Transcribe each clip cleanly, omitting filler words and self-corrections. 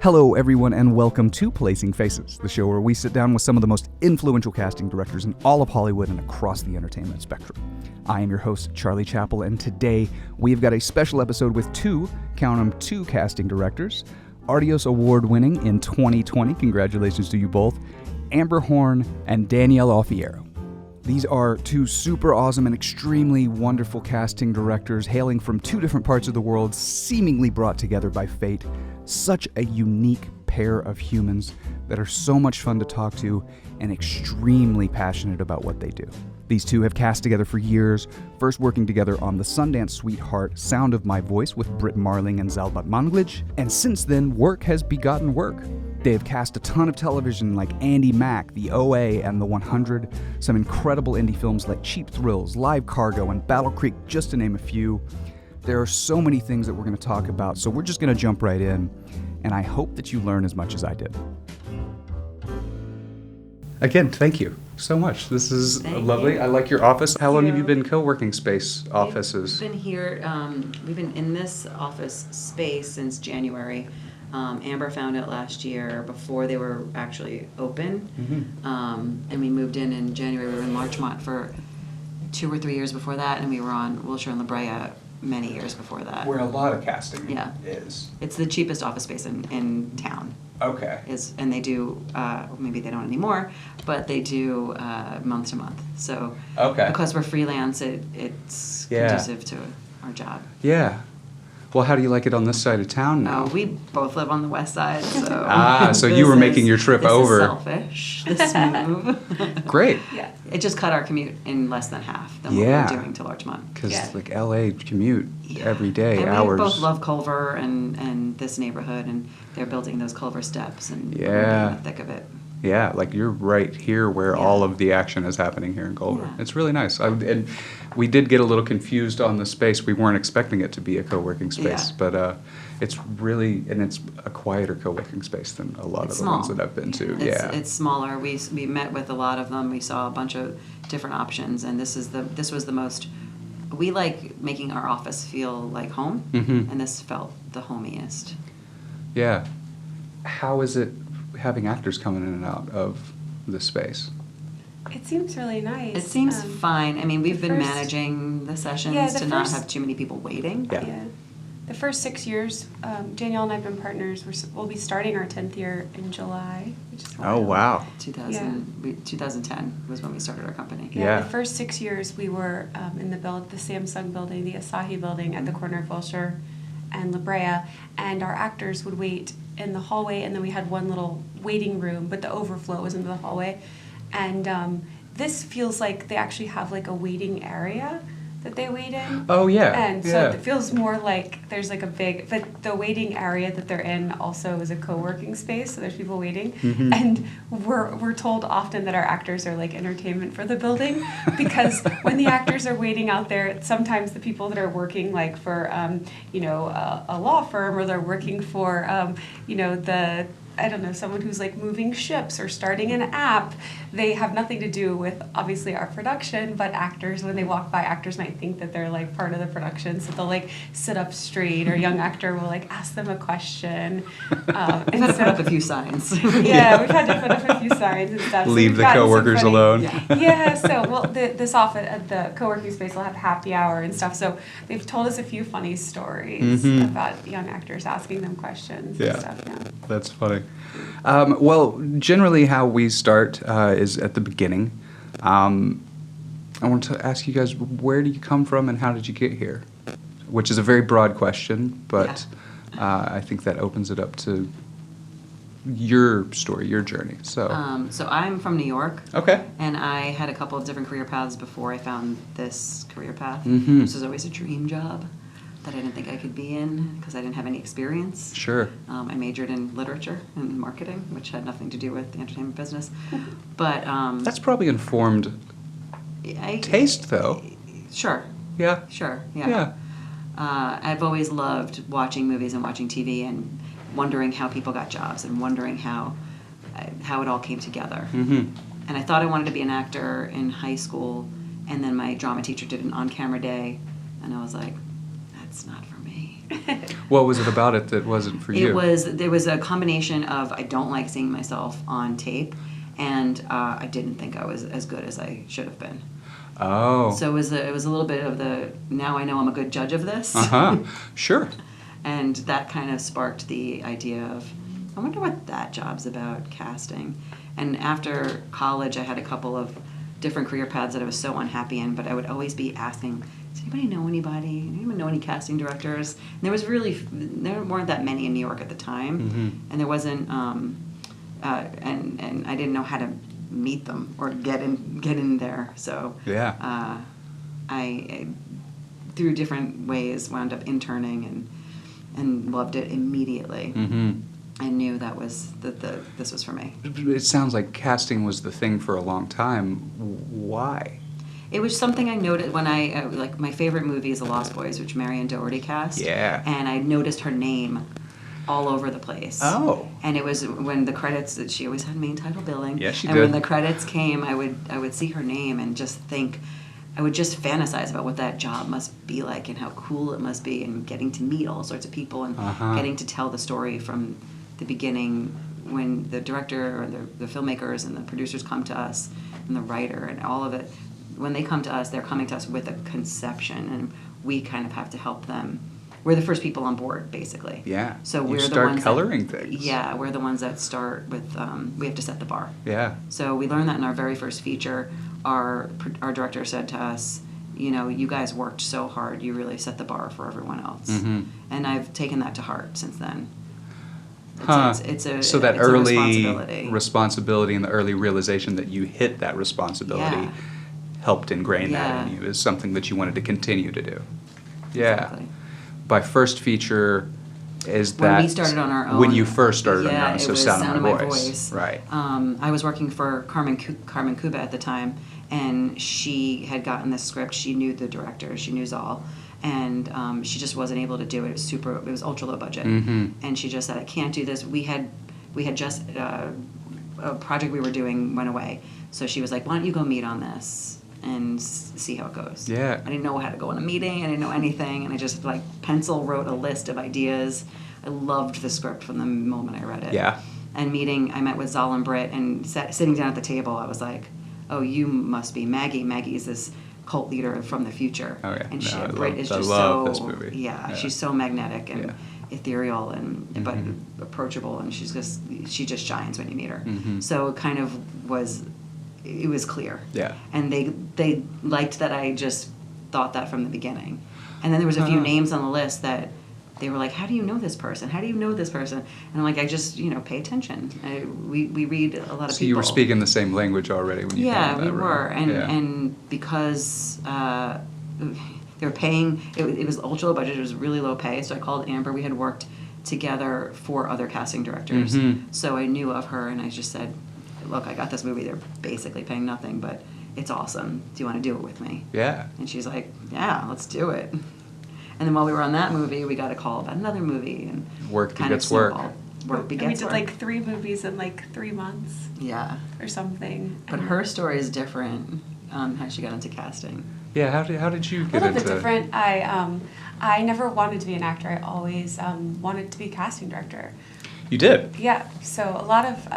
Hello, everyone, and welcome to Placing Faces, the show where we sit down with some of the most influential casting directors in all of Hollywood and across the entertainment spectrum. I am your host, Charlie Chappell, and today we've got a special episode with two casting directors. Artios Award-winning in 2020, congratulations to you both, Amber Horn and Danielle Aufiero. These are two super awesome and extremely wonderful casting directors hailing from two different parts of the world, seemingly brought together by fate. Such a unique pair of humans that are so much fun to talk to and extremely passionate about what they do. These two have cast together for years, first working together on the Sundance sweetheart Sound of My Voice with Brit, Marling, and Batmanglij, and since then, work has begotten work. They have cast a ton of television like Andi Mack, The OA, and The 100, some incredible indie films like Cheap Thrills, Live Cargo, and Battlecreek, just to name a few. There are so many things that we're going to talk about, so we're just going to jump right in, and I hope that you learn as much as I did. Again, thank you so much. This is lovely. I like your office. How long have you been co-working space offices? We've been here, we've been in this office space since January. Amber found it last year before they were actually open. Mm-hmm. And we moved in January. We were in Larchmont for 2 or 3 years before that, and we were on Wilshire and La Brea many years before that. Where a lot of casting is. It's the cheapest office space in town. Okay. And they do, maybe they don't anymore, but they do month to month. So because we're freelance, it's conducive to our job. Yeah. Well, how do you like it on this side of town now? We both live on the west side, so... so you were making your trip over. This is selfish, this move. Great. Yeah. It just cut our commute in less than half than what we were doing to Larchmont. Because, like, L.A. commute every day, and hours. We both love Culver and this neighborhood, and they're building those Culver steps, and we're in the thick of it. Yeah, like you're right here where all of the action is happening here in Culver. Yeah. It's really nice. And we did get a little confused on the space. We weren't expecting it to be a co-working space, but it's really, and it's a quieter co-working space than a lot of the ones that I've been to. It's smaller. We met with a lot of them. We saw a bunch of different options, and this was the most. We like making our office feel like home, and this felt the homiest. Yeah. How is it having actors coming in and out of the space? It seems really nice. It seems fine. I mean, we've been managing the sessions to not have too many people waiting. Yeah. The first 6 years, Danielle and I have been partners. We'll be starting our 10th year in July, which is wild. Oh, wow. 2010 was when we started our company. Yeah. The first 6 years we were in the Samsung building, the Asahi building at the corner of Wilshire and La Brea, and our actors would wait in the hallway, and then we had one little waiting room, but the overflow was into the hallway. And this feels like they actually have like a waiting area that they wait in. Oh, yeah. And so it feels more like there's like but the waiting area that they're in also is a co-working space, so there's people waiting. Mm-hmm. And we're told often that our actors are like entertainment for the building, because when the actors are waiting out there, sometimes the people that are working like for, a law firm, or they're working for, someone who's like moving ships or starting an app. They have nothing to do with, obviously, our production, but actors, when they walk by, actors might think that they're like part of the production, so they'll like sit up straight, or a young actor will like ask them a question. We've had to put up a few signs. We've had to put up a few signs and stuff. Leave the coworkers alone. This office, the co-working space will have happy hour and stuff, so they've told us a few funny stories about young actors asking them questions and stuff. Yeah. That's funny. Well, generally how we start is at the beginning. I want to ask you guys, where do you come from and how did you get here? Which is a very broad question, but I think that opens it up to your story, your journey. So I'm from New York. Okay. And I had a couple of different career paths before I found this career path. Mm-hmm. This was always a dream job that I didn't think I could be in because I didn't have any experience. Sure. I majored in literature and marketing, which had nothing to do with the entertainment business. But that's probably informed taste, though. Sure. Yeah. Sure. Yeah. I've always loved watching movies and watching TV and wondering how people got jobs and wondering how it all came together. Mm-hmm. And I thought I wanted to be an actor in high school, and then my drama teacher did an on-camera day, and I was like, that's not for me. What was it about it that wasn't for you? There was a combination of I don't like seeing myself on tape, and I didn't think I was as good as I should have been. Oh. So it was a little bit of the, now I know I'm a good judge of this. Sure. And that kind of sparked the idea of, I wonder what that job's about, casting. And after college, I had a couple of different career paths that I was so unhappy in, but I would always be asking, does anybody know anybody? Anyone know any casting directors? And there weren't that many in New York at the time, and there wasn't, and I didn't know how to meet them or get in there. So yeah, I through different ways wound up interning and loved it immediately. I knew that was this was for me. It sounds like casting was the thing for a long time. Why? It was something I noted when I like my favorite movie is The Lost Boys, which Marianne Doherty cast. Yeah. And I noticed her name all over the place. Oh. And it was when the credits, that she always had main title billing. Yeah, she and did. when the credits came, I would see her name and just think, I would just fantasize about what that job must be like and how cool it must be, and getting to meet all sorts of people and getting to tell the story from the beginning, when the director or the filmmakers and the producers come to us, and the writer and all of it, when they come to us, they're coming to us with a conception, and we kind of have to help them. We're the first people on board, basically. Yeah. So you we're the start ones coloring that, things. Yeah, we're the ones that start with. We have to set the bar. Yeah. So we learned that in our very first feature. Our director said to us, you know, you guys worked so hard. You really set the bar for everyone else. And I've taken that to heart since then. It's so that it's early responsibility and the early realization that you hit that responsibility helped ingrain that in you is something that you wanted to continue to do. Yeah. Exactly. By first feature, is when that we started on our own? when you first started on your own? it So was Sound of My Voice. Right. I was working for Carmen Cuba at the time, and she had gotten this script. She knew the director. She knew Zal. And she just wasn't able to do it. It was ultra low budget, and she just said, "I can't do this." We had just a project we were doing went away, so she was like, "Why don't you go meet on this and see how it goes?" Yeah. I didn't know how to go on a meeting. I didn't know anything, and I just like pencil wrote a list of ideas. I loved the script from the moment I read it. Yeah. And I met with Zal and Brit, and sitting down at the table, I was like, "Oh, you must be Maggie. Maggie's this cult leader from the future." Oh, yeah. And Brit is I just love so this movie. Yeah, she's so magnetic and ethereal and but approachable, and she just shines when you meet her. So it kind of it was clear. Yeah. And they liked that I just thought that from the beginning. And then there was a few names on the list that they were like, "How do you know this person? How do you know this person?" And I'm like, "I just, pay attention. We read a lot of people." So you were speaking the same language already when you came in that room. Were. And because they were paying, it was ultra low budget, it was really low pay, so I called Amber. We had worked together for other casting directors, so I knew of her, and I just said, "Look, I got this movie. They're basically paying nothing, but it's awesome. Do you want to do it with me?" Yeah. And she's like, "Yeah, let's do it." And then while we were on that movie, we got a call about another movie, and work kind begets of work. Work begets we did work. like 3 movies in like 3 months Yeah. or something. But her story is different on how she got into casting. Yeah. How did you A get little into? bit different. I never wanted to be an actor. I always wanted to be a casting director. You did. Yeah. So a lot of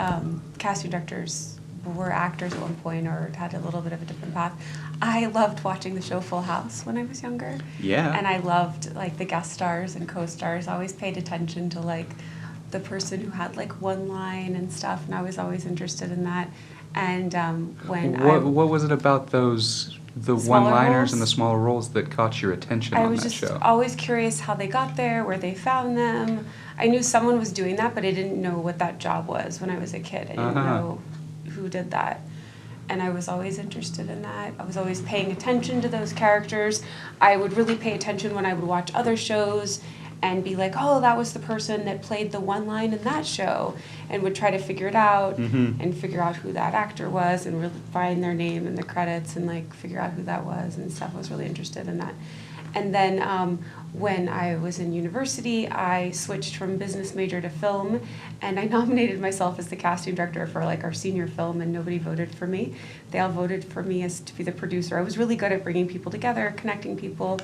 casting directors were actors at one point or had a little bit of a different path. I loved watching the show Full House when I was younger. Yeah. And I loved like the guest stars and co-stars. I always paid attention to like the person who had like one line and stuff, and I was always interested in that. And what was it about the Smaller one-liners roles? and the smaller roles that caught your attention I on was that just show? always curious how they got there, where they found them. I knew someone was doing that, but I didn't know what that job was when I was a kid. I didn't know who did that. And I was always interested in that. I was always paying attention to those characters. I would really pay attention when I would watch other shows and be like, "Oh, that was the person that played the one line in that show," and would try to figure it out and figure out who that actor was and really find their name in the credits and like figure out who that was and stuff. I was really interested in that. And then when I was in university, I switched from business major to film, and I nominated myself as the casting director for like our senior film, and nobody voted for me. They all voted for me as to be the producer. I was really good at bringing people together, connecting people,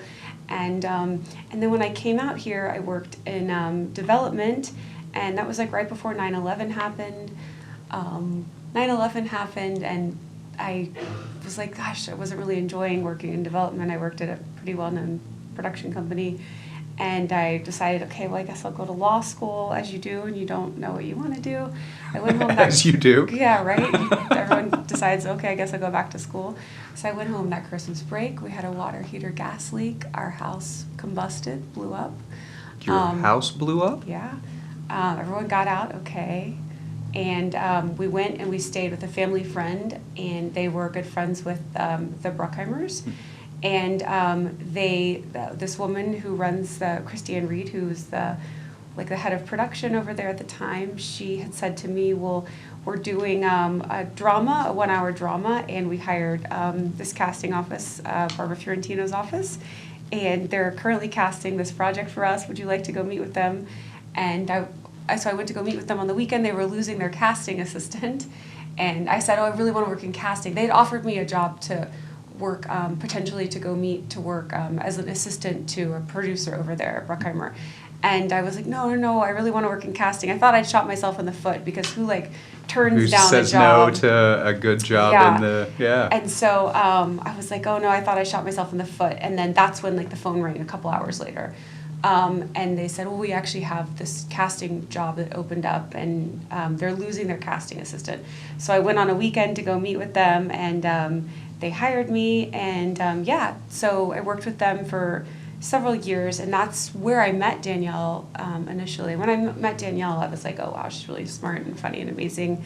and then when I came out here, I worked in development, and that was like right before 9/11 happened. 9/11 happened, and I was like, gosh, I wasn't really enjoying working in development. I worked at a pretty well-known production company, and I decided, okay, well, I guess I'll go to law school, as you do, and you don't know what you want to do. I went home. As you do. Yeah, right? Everyone decides, okay, I guess I'll go back to school. So I went home that Christmas break. We had a water heater gas leak. Our house combusted, blew up. Your house blew up? Yeah. Everyone got out okay. And we went and we stayed with a family friend, and they were good friends with the Bruckheimers. And this woman who runs Christiane Reed, who's the head of production over there at the time, she had said to me, well, we're doing a 1-hour drama, and we hired this casting office, Barbara Fiorentino's office, and they're currently casting this project for us. Would you like to go meet with them? And so I went to go meet with them on the weekend. They were losing their casting assistant, and I said, oh, I really want to work in casting. They'd offered me a job to work, potentially to work as an assistant to a producer over there at Bruckheimer. And I was like, no, I really want to work in casting. I thought I'd shot myself in the foot, because who turns down a job? Who says no to a good job yeah. And so I was like, oh no, I thought I shot myself in the foot. And then that's when the phone rang a couple hours later. And they said, well, we actually have this casting job that opened up, and they're losing their casting assistant. So I went on a weekend to go meet with them, and they hired me, and so I worked with them for several years, and that's where I met Danielle initially. When I met Danielle, I was like, oh wow, she's really smart and funny and amazing.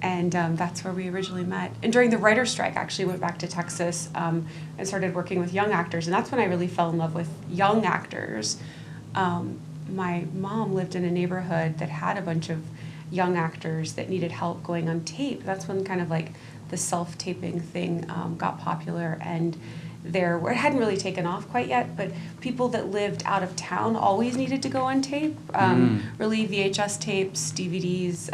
And that's where we originally met. And during the writer's strike, I actually went back to Texas and started working with young actors. And that's when I really fell in love with young actors. My mom lived in a neighborhood that had a bunch of young actors that needed help going on tape. That's when kind of the self-taping thing got popular. And it hadn't really taken off quite yet, but people that lived out of town always needed to go on tape. Really VHS tapes, DVDs,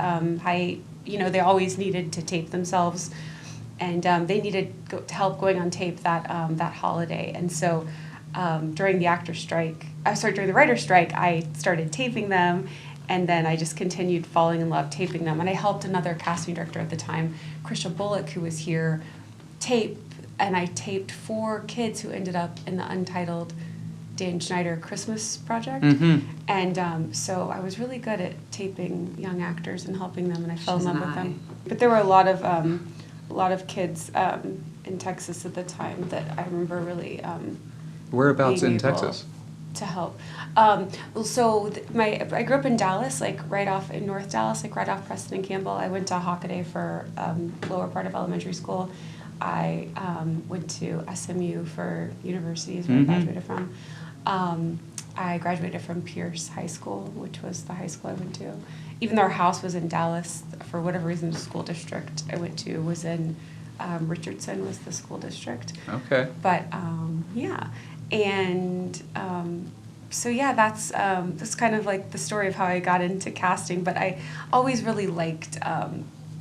they always needed to tape themselves, and they needed help going on tape that holiday. And so during the writer's strike, I started taping them, and then I just continued falling in love taping them. And I helped another casting director at the time, Krisha Bullock, who was here, tape, and I taped 4 kids who ended up in the untitled Dan Schneider Christmas project. And so I was really good at taping young actors and helping them, and I fell in love with them. But there were a lot of kids in Texas at the time that I remember really Whereabouts in Texas? To help. I grew up in Dallas, right off in North Dallas, right off Preston and Campbell. I went to Hockaday for lower part of elementary school. I went to SMU for university, is where I graduated from. I graduated from Pierce High School, which was the high school I went to. Even though our house was in Dallas, for whatever reason, the school district I went to was in Richardson, was the school district. Okay. But that's kind of the story of how I got into casting. But I always really liked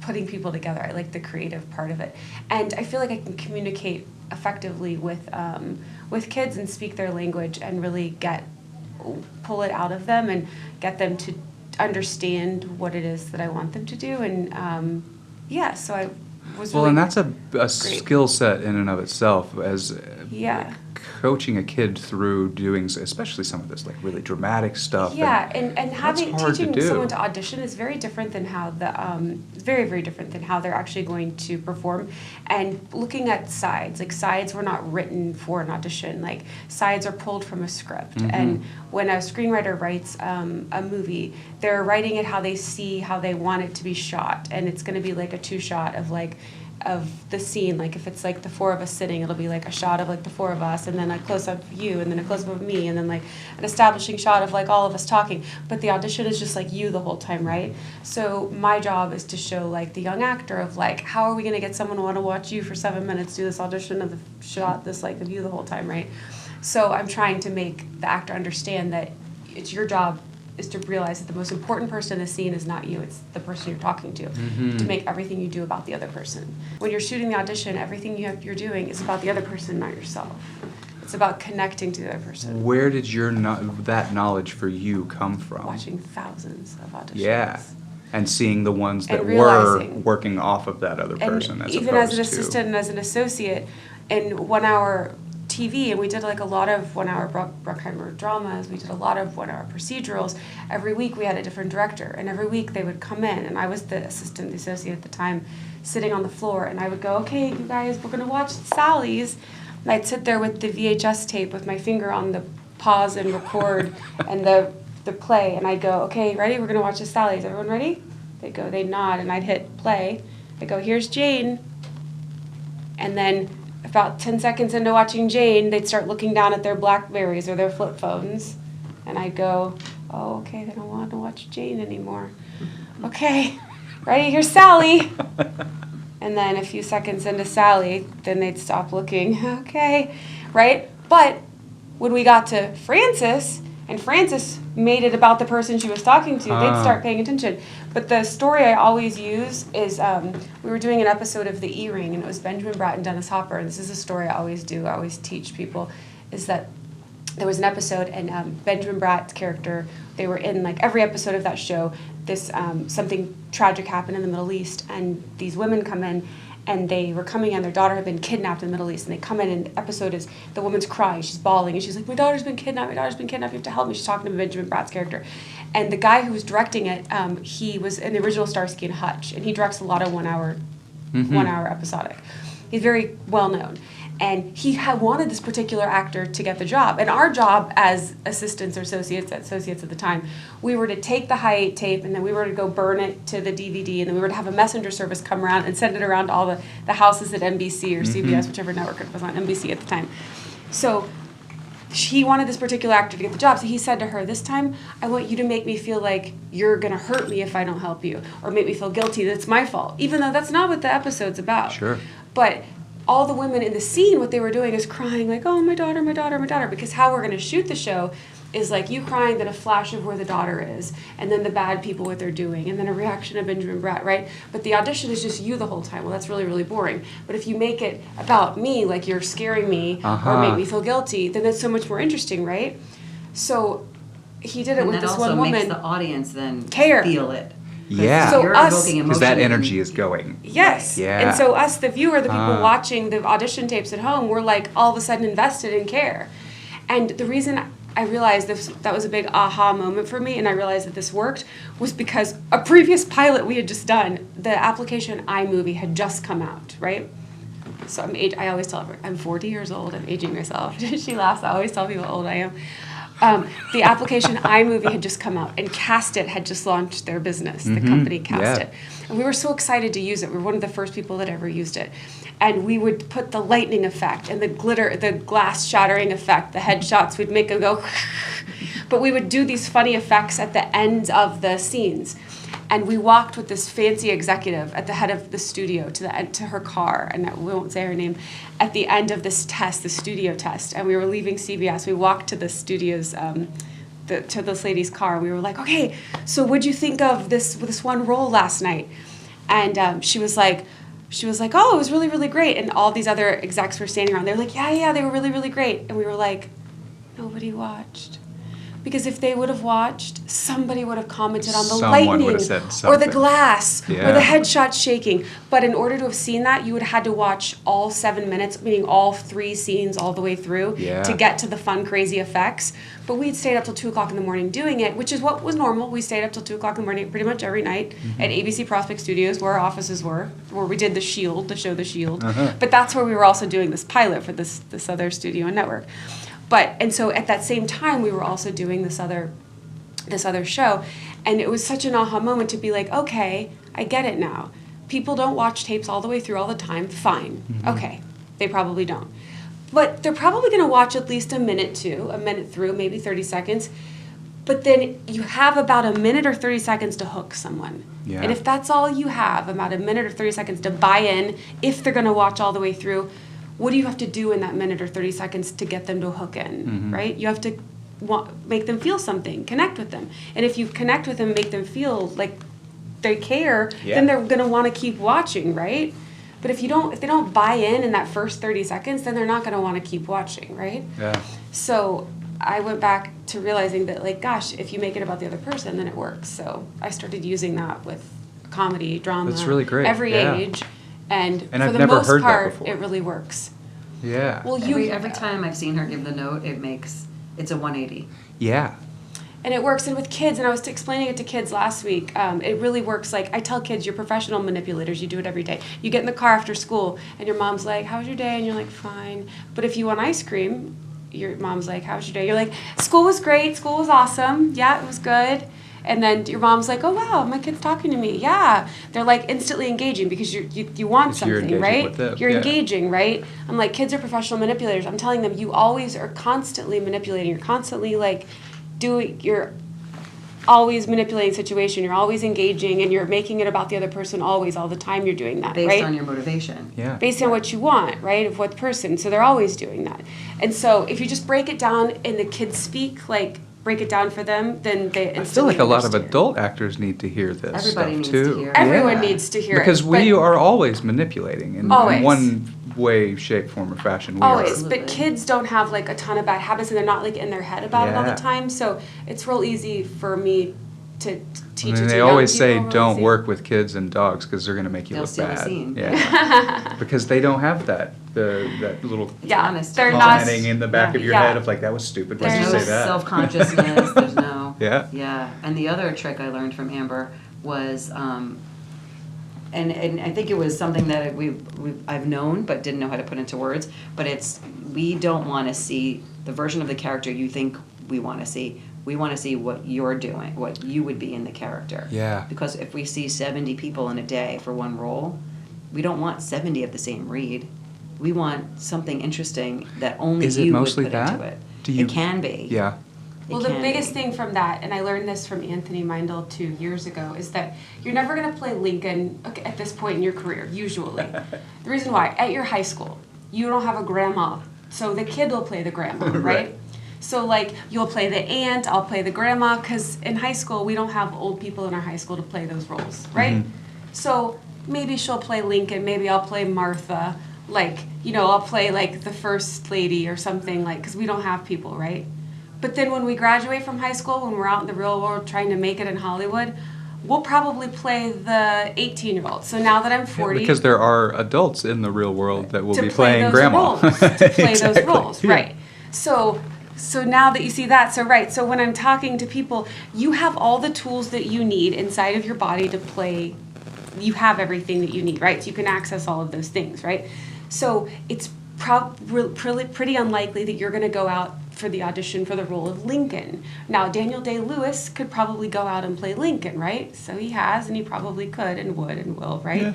putting people together. I like the creative part of it, and I feel like I can communicate effectively with kids and speak their language and really pull it out of them and get them to understand what it is that I want them to do. And so I was and that's a skill set in and of itself, as coaching a kid through doing, especially some of this really dramatic stuff. Yeah, and teaching someone to audition is very different than how very, very different than how they're actually going to perform. And looking at sides, sides were not written for an audition. Sides are pulled from a script. And when a screenwriter writes a movie, they're writing it how they see, how they want it to be shot. And it's going to be a 2-shot of the scene. If it's the 4 of us sitting, it'll be a shot of the 4 of us, and then a close-up of you, and then a close-up of me, and then an establishing shot of all of us talking. But the audition is just you the whole time, right? So my job is to show the young actor of how are we going to get someone to want to watch you for 7 minutes do this audition of the shot this of you the whole time, right? So I'm trying to make the actor understand that it's your job is to realize that the most important person in the scene is not you, it's the person you're talking to make everything you do about the other person. When you're shooting the audition, everything you're doing is about the other person, not yourself. It's about connecting to the other person. Where did that knowledge for you come from? Watching thousands of auditions. Yeah. And seeing the ones that were working off of that other person as even opposed as an assistant and as an associate in 1 hour TV, and we did like a lot of 1 hour Bruckheimer dramas, we did a lot of 1 hour procedurals. Every week we had a different director, and every week they would come in, and I was the assistant, the associate at the time, sitting on the floor, and I would go, okay, you guys, we're gonna watch Sally's. And I'd sit there with the VHS tape with my finger on the pause and record and the play, and I'd go, okay, ready? We're gonna watch the Sally's. Everyone ready? They'd go, they'd nod, and I'd hit play. I'd go, here's Jane. And then about 10 seconds into watching Jane, they'd start looking down at their Blackberries or their flip phones. And I'd go, oh, okay, they don't want to watch Jane anymore. Okay, ready? Here's Sally. And then a few seconds into Sally, then they'd stop looking. Okay, right? But when we got to Frances, and Frances made it about the person she was talking to, they'd start paying attention. But the story I always use is we were doing an episode of The E-Ring, and it was Benjamin Bratt and Dennis Hopper, and this is a story I always do, I always teach people, is that there was an episode, and Benjamin Bratt's character, they were in, like, every episode of that show, this something tragic happened in the Middle East, and these women come in, and they were coming in, their daughter had been kidnapped in the Middle East, and they come in, and the episode is, the woman's crying, she's bawling, and she's like, my daughter's been kidnapped, you have to help me. She's talking to Benjamin Bratt's character. And the guy who was directing it, he was in the original Starsky and Hutch, and he directs a lot of 1 hour episodic. He's very well known. And he had wanted this particular actor to get the job. And our job as assistants or associates at the time, we were to take the high 8 tape, and then we were to go burn it to the DVD, and then we were to have a messenger service come around and send it around to all the houses at NBC or CBS, whichever network it was on, NBC at the time. So he wanted this particular actor to get the job, so he said to her, this time, I want you to make me feel like you're going to hurt me if I don't help you, or make me feel guilty that it's my fault, even though that's not what the episode's about. Sure. But all the women in the scene, what they were doing is crying like, oh, my daughter, my daughter, my daughter, because how we're going to shoot the show is like you crying, then a flash of where the daughter is, and then the bad people, what they're doing, and then a reaction of Benjamin Bratt, right? But the audition is just you the whole time. Well, that's really, really boring. But if you make it about me, like you're scaring me or make me feel guilty, then that's so much more interesting, right? So he did it with this one woman. And that also makes the audience then care. Feel it. Yeah, so because that energy is going. Yes. Yeah. And so us, the viewer, the people watching the audition tapes at home, we're like all of a sudden invested in care. And the reason I realized that was a big aha moment for me, and I realized that this worked, was because a previous pilot we had just done, the application iMovie had just come out, right? So I always tell everyone, I'm 40 years old, I'm aging myself. She laughs, I always tell people how old I am. The application iMovie had just come out, and Cast It had just launched their business, the company Cast It. And we were so excited to use it. We were one of the first people that ever used it. And we would put the lightning effect and the glitter, the glass shattering effect, the headshots, we'd make them go, but we would do these funny effects at the ends of the scenes. And we walked with this fancy executive at the head of the studio to her car, and we won't say her name, at the end of this test, the studio test. And we were leaving CBS. We walked to the studio's, to this lady's car. We were like, okay, so what'd you think of this one role last night? And she was like, oh, it was really, really great. And all these other execs were standing around. They were like, yeah, they were really, really great. And we were like, nobody watched. Because if they would have watched, somebody would have commented on the lightning or the glass or the headshots shaking. But in order to have seen that, you would have had to watch all 7 minutes, meaning all 3 scenes all the way through to get to the fun, crazy effects. But we'd stayed up till 2 o'clock in the morning doing it, which is what was normal. We stayed up till 2 o'clock in the morning pretty much every night at ABC Prospect Studios, where our offices were, where we did The Shield, the show The Shield. But that's where we were also doing this pilot for this other studio and network. And so at that same time, we were also doing this other show, and it was such an aha moment to be like, okay, I get it now. People don't watch tapes all the way through all the time. Fine. Okay, they probably don't. But they're probably going to watch at least a minute through, maybe 30 seconds. But then you have about a minute or 30 seconds to hook someone. Yeah. And if that's all you have, about a minute or 30 seconds to buy in, if they're going to watch all the way through, what do you have to do in that minute or 30 seconds to get them to hook in, right? You have to make them feel something, connect with them. And if you connect with them, make them feel like they care, then they're going to want to keep watching, right? But if they don't buy in that first 30 seconds, then they're not going to want to keep watching, right? Yeah. So I went back to realizing that, like, gosh, if you make it about the other person, then it works. So I started using that with comedy, drama. That's really great. Every age. And for I've the never most heard that part, before. it really works. Yeah. Well, Every time I've seen her give the note, it's a 180. Yeah. And it works. And with kids, and I was explaining it to kids last week, it really works. Like, I tell kids, you're professional manipulators. You do it every day. You get in the car after school, and your mom's like, how was your day? And you're like, fine. But if you want ice cream, your mom's like, how was your day? You're like, school was great. School was awesome. Yeah, it was good. And then your mom's like, oh, wow, my kid's talking to me. Yeah. They're, like, instantly engaging because you want something, right? With them. You're engaging, right? I'm like, kids are professional manipulators. I'm telling them, you always are constantly manipulating. You're constantly, like, you're always manipulating the situation. You're always engaging, and you're making it about the other person always, all the time you're doing that, right? Based on your motivation. Yeah. Based on what you want, right, of what person. So they're always doing that. And so if you just break it down and the kids speak, like, break it down for them, then they instantly I feel like a lot of understand. adult actors need to hear this Everybody stuff needs too. to hear it. Everyone Yeah. needs to hear Because it. we but- are always manipulating in Always. one way, shape, form, or fashion. We Always, are. Absolutely. but kids don't have like a ton of bad habits, and they're not like in their head about it all Yeah. the time. So it's real easy for me to teach it to they young always say people, don't easy. work with kids and dogs because they're going to make you They'll look steal the bad. scene. Yeah. Because they don't have that little Yeah, honest. they're not. commenting in the back of your Yeah. head of like, that was stupid. Why'd There's you There's say no that? self-consciousness. There's no. Yeah. Yeah. And the other trick I learned from Amber was, and I think it was something that I've known but didn't know how to put into words. But it's, we don't want to see the version of the character you think we want to see. We want to see what you're doing, what you would be in the character. Yeah. Because if we see 70 people in a day for one role, we don't want 70 of the same read. We want something interesting that only Is it you mostly would put that? into it. Do you- It can be. Yeah. Well, the biggest thing from that, and I learned this from Anthony Meindl 2 years ago, is that you're never going to play Lincoln at this point in your career, usually. The reason why, at your high school, you don't have a grandma, so the kid will play the grandma, right? Right. So, like, you'll play the aunt, I'll play the grandma, because in high school, we don't have old people in our high school to play those roles, right? Mm-hmm. So, maybe she'll play Lincoln, maybe I'll play Martha, like, I'll play, like, the first lady or something, like, because we don't have people, right? But then when we graduate from high school, when we're out in the real world trying to make it in Hollywood, we'll probably play the 18-year-old. So now that I'm 40... Because there are adults in the real world that will to be play playing those grandma. roles, to play Exactly. those roles, Yeah. right. So now that you see that, so when I'm talking to people, you have all the tools that you need inside of your body to play. You have everything that you need, right? So you can access all of those things, right? So it's pretty unlikely that you're going to go out for the audition for the role of Lincoln. Now, Daniel Day-Lewis could probably go out and play Lincoln, right? So he has, and he probably could and would and will, right? Yeah.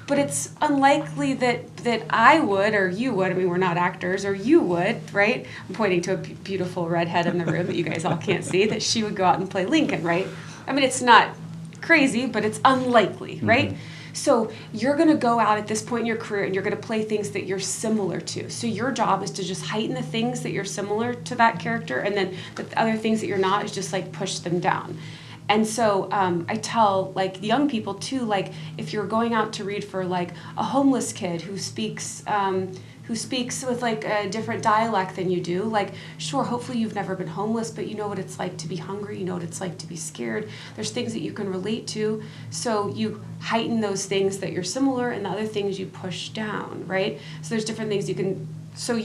But it's unlikely that I would or you would. I mean, we're not actors, or you would, right? I'm pointing to a beautiful redhead in the room that you guys all can't see, that she would go out and play Lincoln, right? I mean, it's not crazy, but it's unlikely, right? So you're going to go out at this point in your career and you're going to play things that you're similar to. So your job is to just heighten the things that you're similar to that character, and then the other things that you're not is just like push them down. And so I tell like the young people too, like if you're going out to read for like a homeless kid who speaks with like a different dialect than you do, like sure, hopefully you've never been homeless, but you know what it's like to be hungry, you know what it's like to be scared. There's things that you can relate to, so you heighten those things that you're similar, and the other things you push down, right? So there's different things you can, so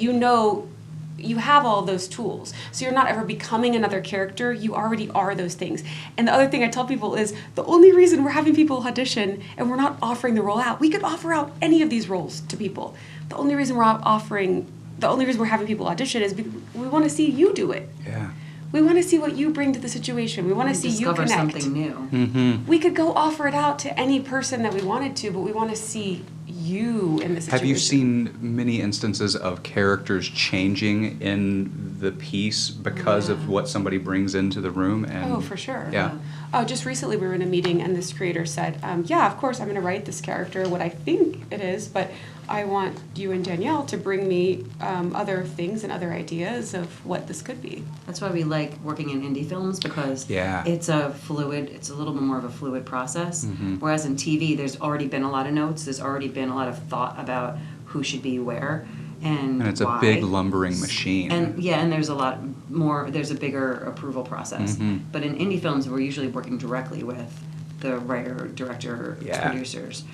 you have all those tools. So you're not ever becoming another character. You already are those things. And the other thing I tell people is the only reason we're having people audition and we're not offering the role out, we could offer out any of these roles to people. The only reason we're having people audition is because we want to see you do it. Yeah. We want to see what you bring to the situation. We want to see you Discover connect. something new. Mm-hmm. We could go offer it out to any person that we wanted to, but we want to see you in the situation. Have you seen many instances of characters changing in the piece because of what somebody brings into the room? And Oh, for sure. Yeah. Oh, just recently we were in a meeting and this creator said, yeah, of course I'm going to write this character, what I think it is, but I want you and Danielle to bring me other things and other ideas of what this could be. That's why we like working in indie films, because it's a little bit more of a fluid process. Whereas in TV, there's already been a lot of notes, there's already been a lot of thought about who should be where and it's why. a big lumbering machine. And there's a bigger approval process. But in indie films, we're usually working directly with the writer, director, producers,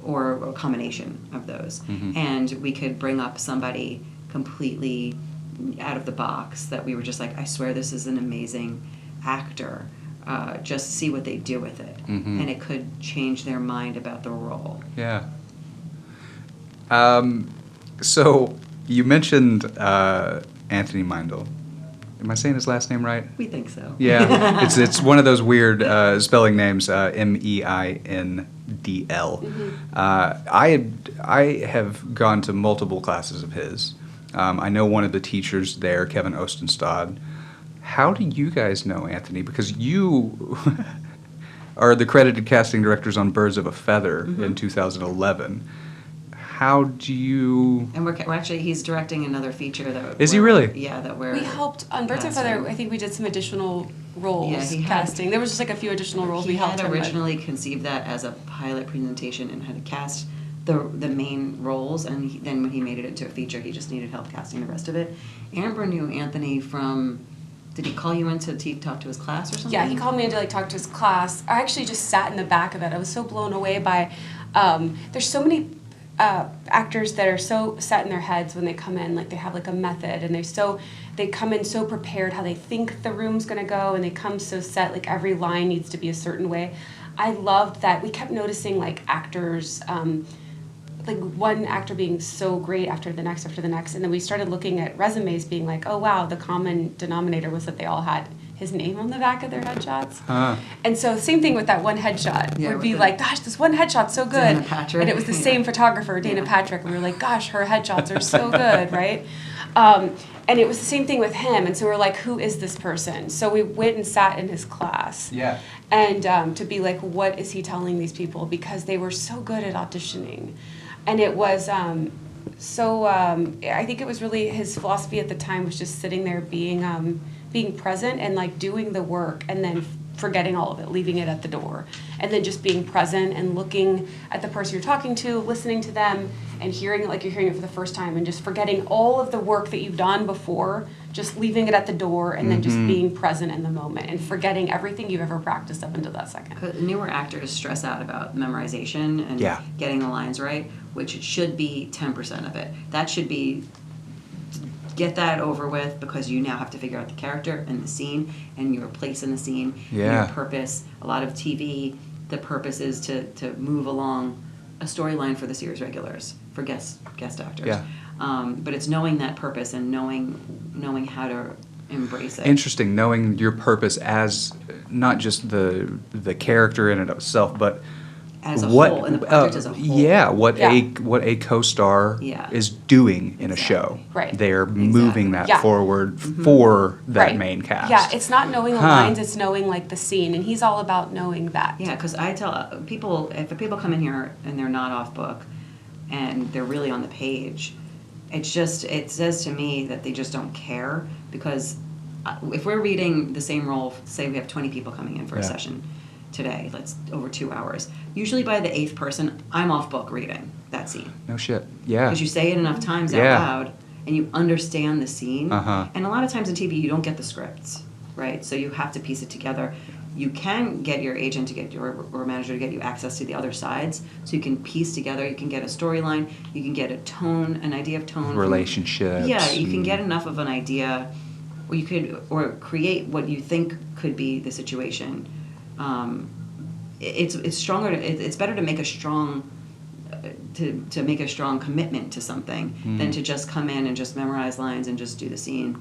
or a combination of those. And we could bring up somebody completely out of the box that we were just like, I swear this is an amazing actor, just see what they do with it. And it could change their mind about the role. Yeah. So you mentioned Anthony Mindel. Am I saying his last name right? We think so. Yeah, it's one of those weird spelling names, Meindl. I have gone to multiple classes of his. I know one of the teachers there, Kevin Ostenstad. How do you guys know Anthony? Because you are the credited casting directors on Birds of a Feather in 2011. How do you... And we're actually, he's directing another feature that... Is he really? Yeah, that we're... We helped, on Birds of a Feather, I think we did some additional roles casting. There was just like a few additional roles we helped him with. He had originally conceived that as a pilot presentation and had to cast the main roles, and then when he made it into a feature, he just needed help casting the rest of it. Amber knew Anthony from... Did he call you in to talk to his class or something? Yeah, he called me in to talk to his class. I actually just sat in the back of it. I was so blown away by... there's so many... actors that are so set in their heads when they come in, like they have like a method, and they come in so prepared how they think the room's gonna go, and they come so set, like every line needs to be a certain way. I loved that. We kept noticing like actors, like one actor being so great after the next, and then we started looking at resumes being like, oh wow, the common denominator was that they all had his name on the back of their headshots. And so same thing with that one headshot. Would be like, gosh, this one headshot's so good. Dana Patrick. And it was the same photographer, Dana Patrick, and we were like, gosh, her headshots are so good, right? And it was the same thing with him, and so we were like, who is this person? So we went and sat in his class. Yeah. And to be like, what is he telling these people? Because they were so good at auditioning. And it was, I think it was really his philosophy at the time was just sitting there being present and like doing the work and then forgetting all of it, leaving it at the door, and then just being present and looking at the person you're talking to, listening to them, and hearing it like you're hearing it for the first time, and just forgetting all of the work that you've done before, just leaving it at the door, and then just being present in the moment and forgetting everything you've ever practiced up until that second. Newer actors stress out about memorization and getting the lines right, which should be 10% of it. That should be... Get that over with, because you now have to figure out the character and the scene and your place in the scene and your purpose. A lot of TV, the purpose is to move along a storyline for the series regulars, for guest actors. Yeah. But it's knowing that purpose and knowing how to embrace it. Interesting, knowing your purpose as not just the character in and of itself, but as a whole, and the project as a whole. Yeah, what a co-star is doing in a show. Right. They're moving that forward for that main cast. Yeah, it's not knowing the lines, it's knowing like the scene, and he's all about knowing that. Yeah, because I tell people, if people come in here and they're not off book and they're really on the page, it says to me that they just don't care, because if we're reading the same role, say we have 20 people coming in for a session today, that's over 2 hours. Usually by the 8th person, I'm off book reading that scene. No shit. Yeah. Because you say it enough times out loud, and you understand the scene. And a lot of times in TV, you don't get the scripts, right? So you have to piece it together. You can get your agent to get your or manager to get you access to the other sides, so you can piece together. You can get a storyline. You can get a tone, an idea of tone. Relationships. Yeah, you can get enough of an idea, or create what you think could be the situation. It's stronger. It's better to make a strong to make a strong commitment to something than to just come in and just memorize lines and just do the scene,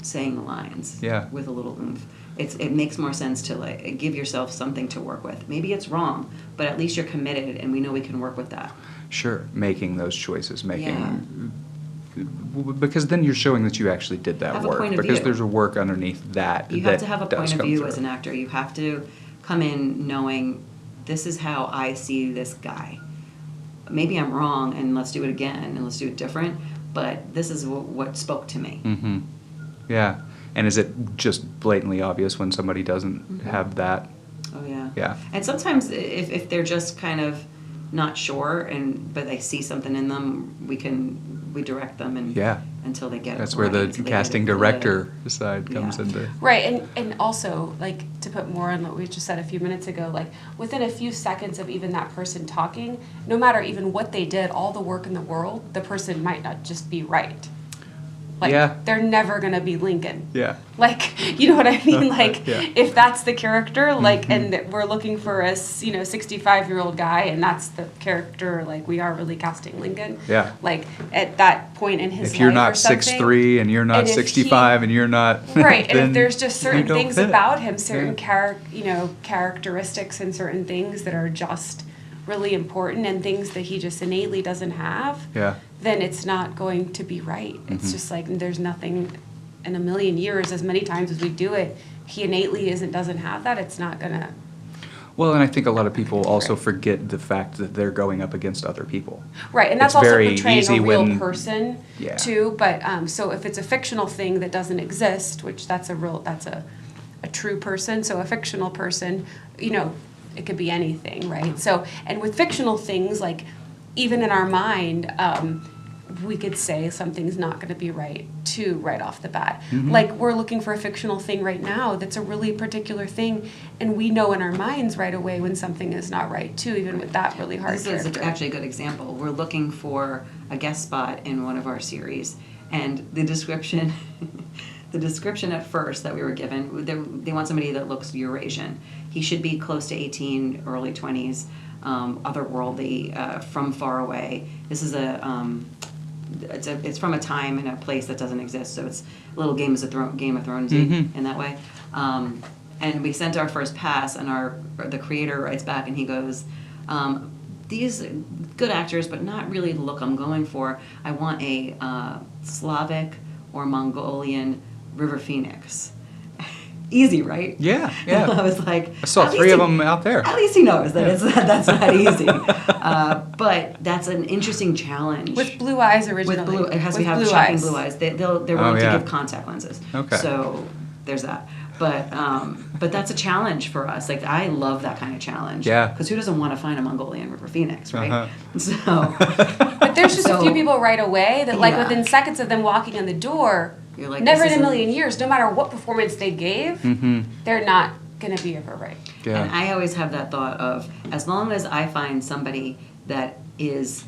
saying the lines with a little oomph. It makes more sense to like give yourself something to work with. Maybe it's wrong, but at least you're committed, and we know we can work with that. Sure, making those choices, because then you're showing that you actually did that work. Because there's a work underneath that. You have to have a point of view as an actor. You have to come in knowing, this is how I see this guy. maybe I'm wrong, and let's do it again, and let's do it different, but this is what spoke to me. Mm-hmm. Yeah. And is it just blatantly obvious when somebody doesn't have that? Oh, yeah. Yeah. And sometimes if they're just kind of not sure, but they see something in them, we direct them until they get That's it where right, the so they casting get it director side comes Yeah. into. Right, and also, like, to put more on what we just said a few minutes ago, like, within a few seconds of even that person talking, no matter even what they did, all the work in the world, the person might not just be right. Like, Yeah. they're never going to be Lincoln. Yeah. Like, you know what I mean? Like, Yeah. if that's the character, like, and that we're looking for a, 65-year-old guy, and that's the character, like, we are really casting Lincoln. Yeah. Like, at that point in his life If you're or not something. 6'3" and you're not and if 65 and you're not right, and then if there's just you certain don't things fit. about him, certain Yeah. characteristics and certain things that are just really important and things that he just innately doesn't have, Yeah. then it's not going to be right. It's just like there's nothing in a million years, as many times as we do it, he innately doesn't have that. It's not gonna. Well, and I think a lot of people also forget the fact that they're going up against other people. Right, and that's It's also very portraying easy a real when- person Yeah. too. But so if it's a fictional thing that doesn't exist, which that's a true person. So a fictional person, it could be anything, right? So, and with fictional things, like even in our mind, we could say something's not going to be right too right off the bat. Like we're looking for a fictional thing right now that's a really particular thing, and we know in our minds right away when something is not right too, even with that really hard This is character. actually a good example. We're looking for a guest spot in one of our series, and the description at first that we were given, they want somebody that looks Eurasian. He should be close to 18, early 20s, otherworldly, from far away. This is it's from a time and a place that doesn't exist, so it's a little Game of Thrones in that way. And we sent our first pass, and the creator writes back, and he goes, these good actors, but not really the look I'm going for. I want a Slavic or Mongolian river phoenix. Easy, right? Yeah, yeah. I was like, I saw at 3 least of them out there. At least he knows that that's not easy. But that's an interesting challenge. With blue eyes originally. It has to With have blue shocking eyes. blue eyes. They're willing yeah. to give contact lenses. Okay. So there's that. But that's a challenge for us. Like, I love that kind of challenge. Yeah. Because who doesn't want to find a Mongolian river phoenix, right? Uh-huh. So But there's just a few people right away that, like, Yeah. within seconds of them walking in the door, You're like, never this in a isn't- million years, no matter what performance they gave, they're not going to be ever right. Yeah. And I always have that thought of, as long as I find somebody that is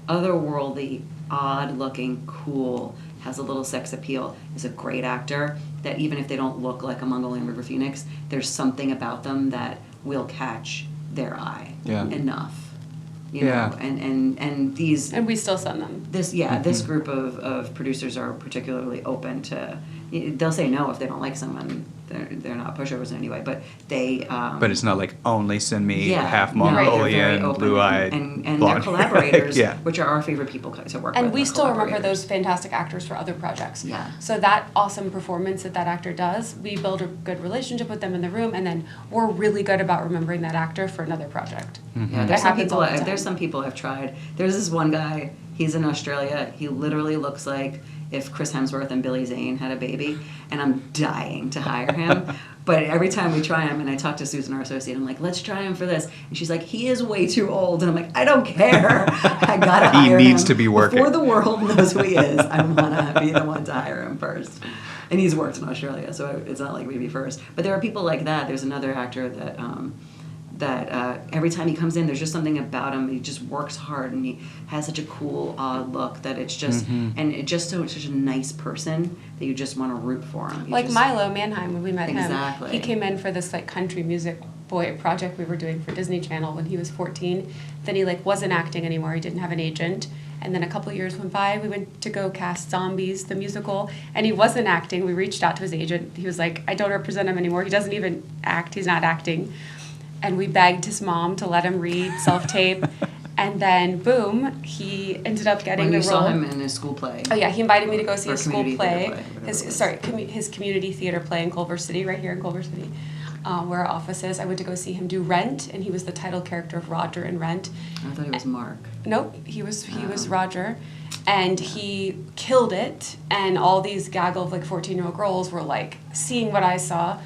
otherworldly, odd-looking, cool, has a little sex appeal, is a great actor, that even if they don't look like a Mongolian river phoenix, there's something about them that will catch their eye enough. You know, and these And we still send them. this group of producers are particularly open to. They'll say no if they don't like someone. They're not pushovers in any way, but they. But it's not like only send me Yeah, half no, they're very Mongolian, open, blue-eyed, and their blonde. collaborators, Yeah. which are our favorite people to work with. And we are still remember collaborators. those fantastic actors for other projects. Yeah. So that awesome performance that actor does, we build a good relationship with them in the room, and then we're really good about remembering that actor for another project. Yeah, That there's some happens people. all the time. There's some people I've tried. There's this one guy. He's in Australia. He literally looks like if Chris Hemsworth and Billy Zane had a baby, and I'm dying to hire him. But every time we try him, and I talk to Susan, our associate, I'm like, let's try him for this. And she's like, he is way too old. And I'm like, I don't care. I gotta hire him. He needs to be working. Before the world knows who he is, I wanna be the one to hire him first. And he's worked in Australia, so it's not like we'd be first. But there are people like that. There's another actor that every time he comes in, there's just something about him. He just works hard, and he has such a cool, odd look that it's just, and it just such a nice person that you just want to root for him. Like Milo Manheim, when we met Exactly. him, he came in for this like country music boy project we were doing for Disney Channel when he was 14. Then he like wasn't acting anymore. He didn't have an agent. And then a couple years went by. We went to go cast Zombies, the musical, and he wasn't acting. We reached out to his agent. He was like, I don't represent him anymore. He doesn't even act. He's not acting. And we begged his mom to let him read self-tape. And then, boom, he ended up getting when the you role. saw him in his school play. Oh yeah, he invited me to go see Or his school community play. theater play, whatever it was. His community theater play in Culver City, right here in Culver City. where our office is. I went to go see him do Rent, and he was the title character of Roger in Rent. I thought it was Mark. Nope, he was Roger, and he killed it. And all these gaggle of like 14-year-old girls were like seeing what I saw,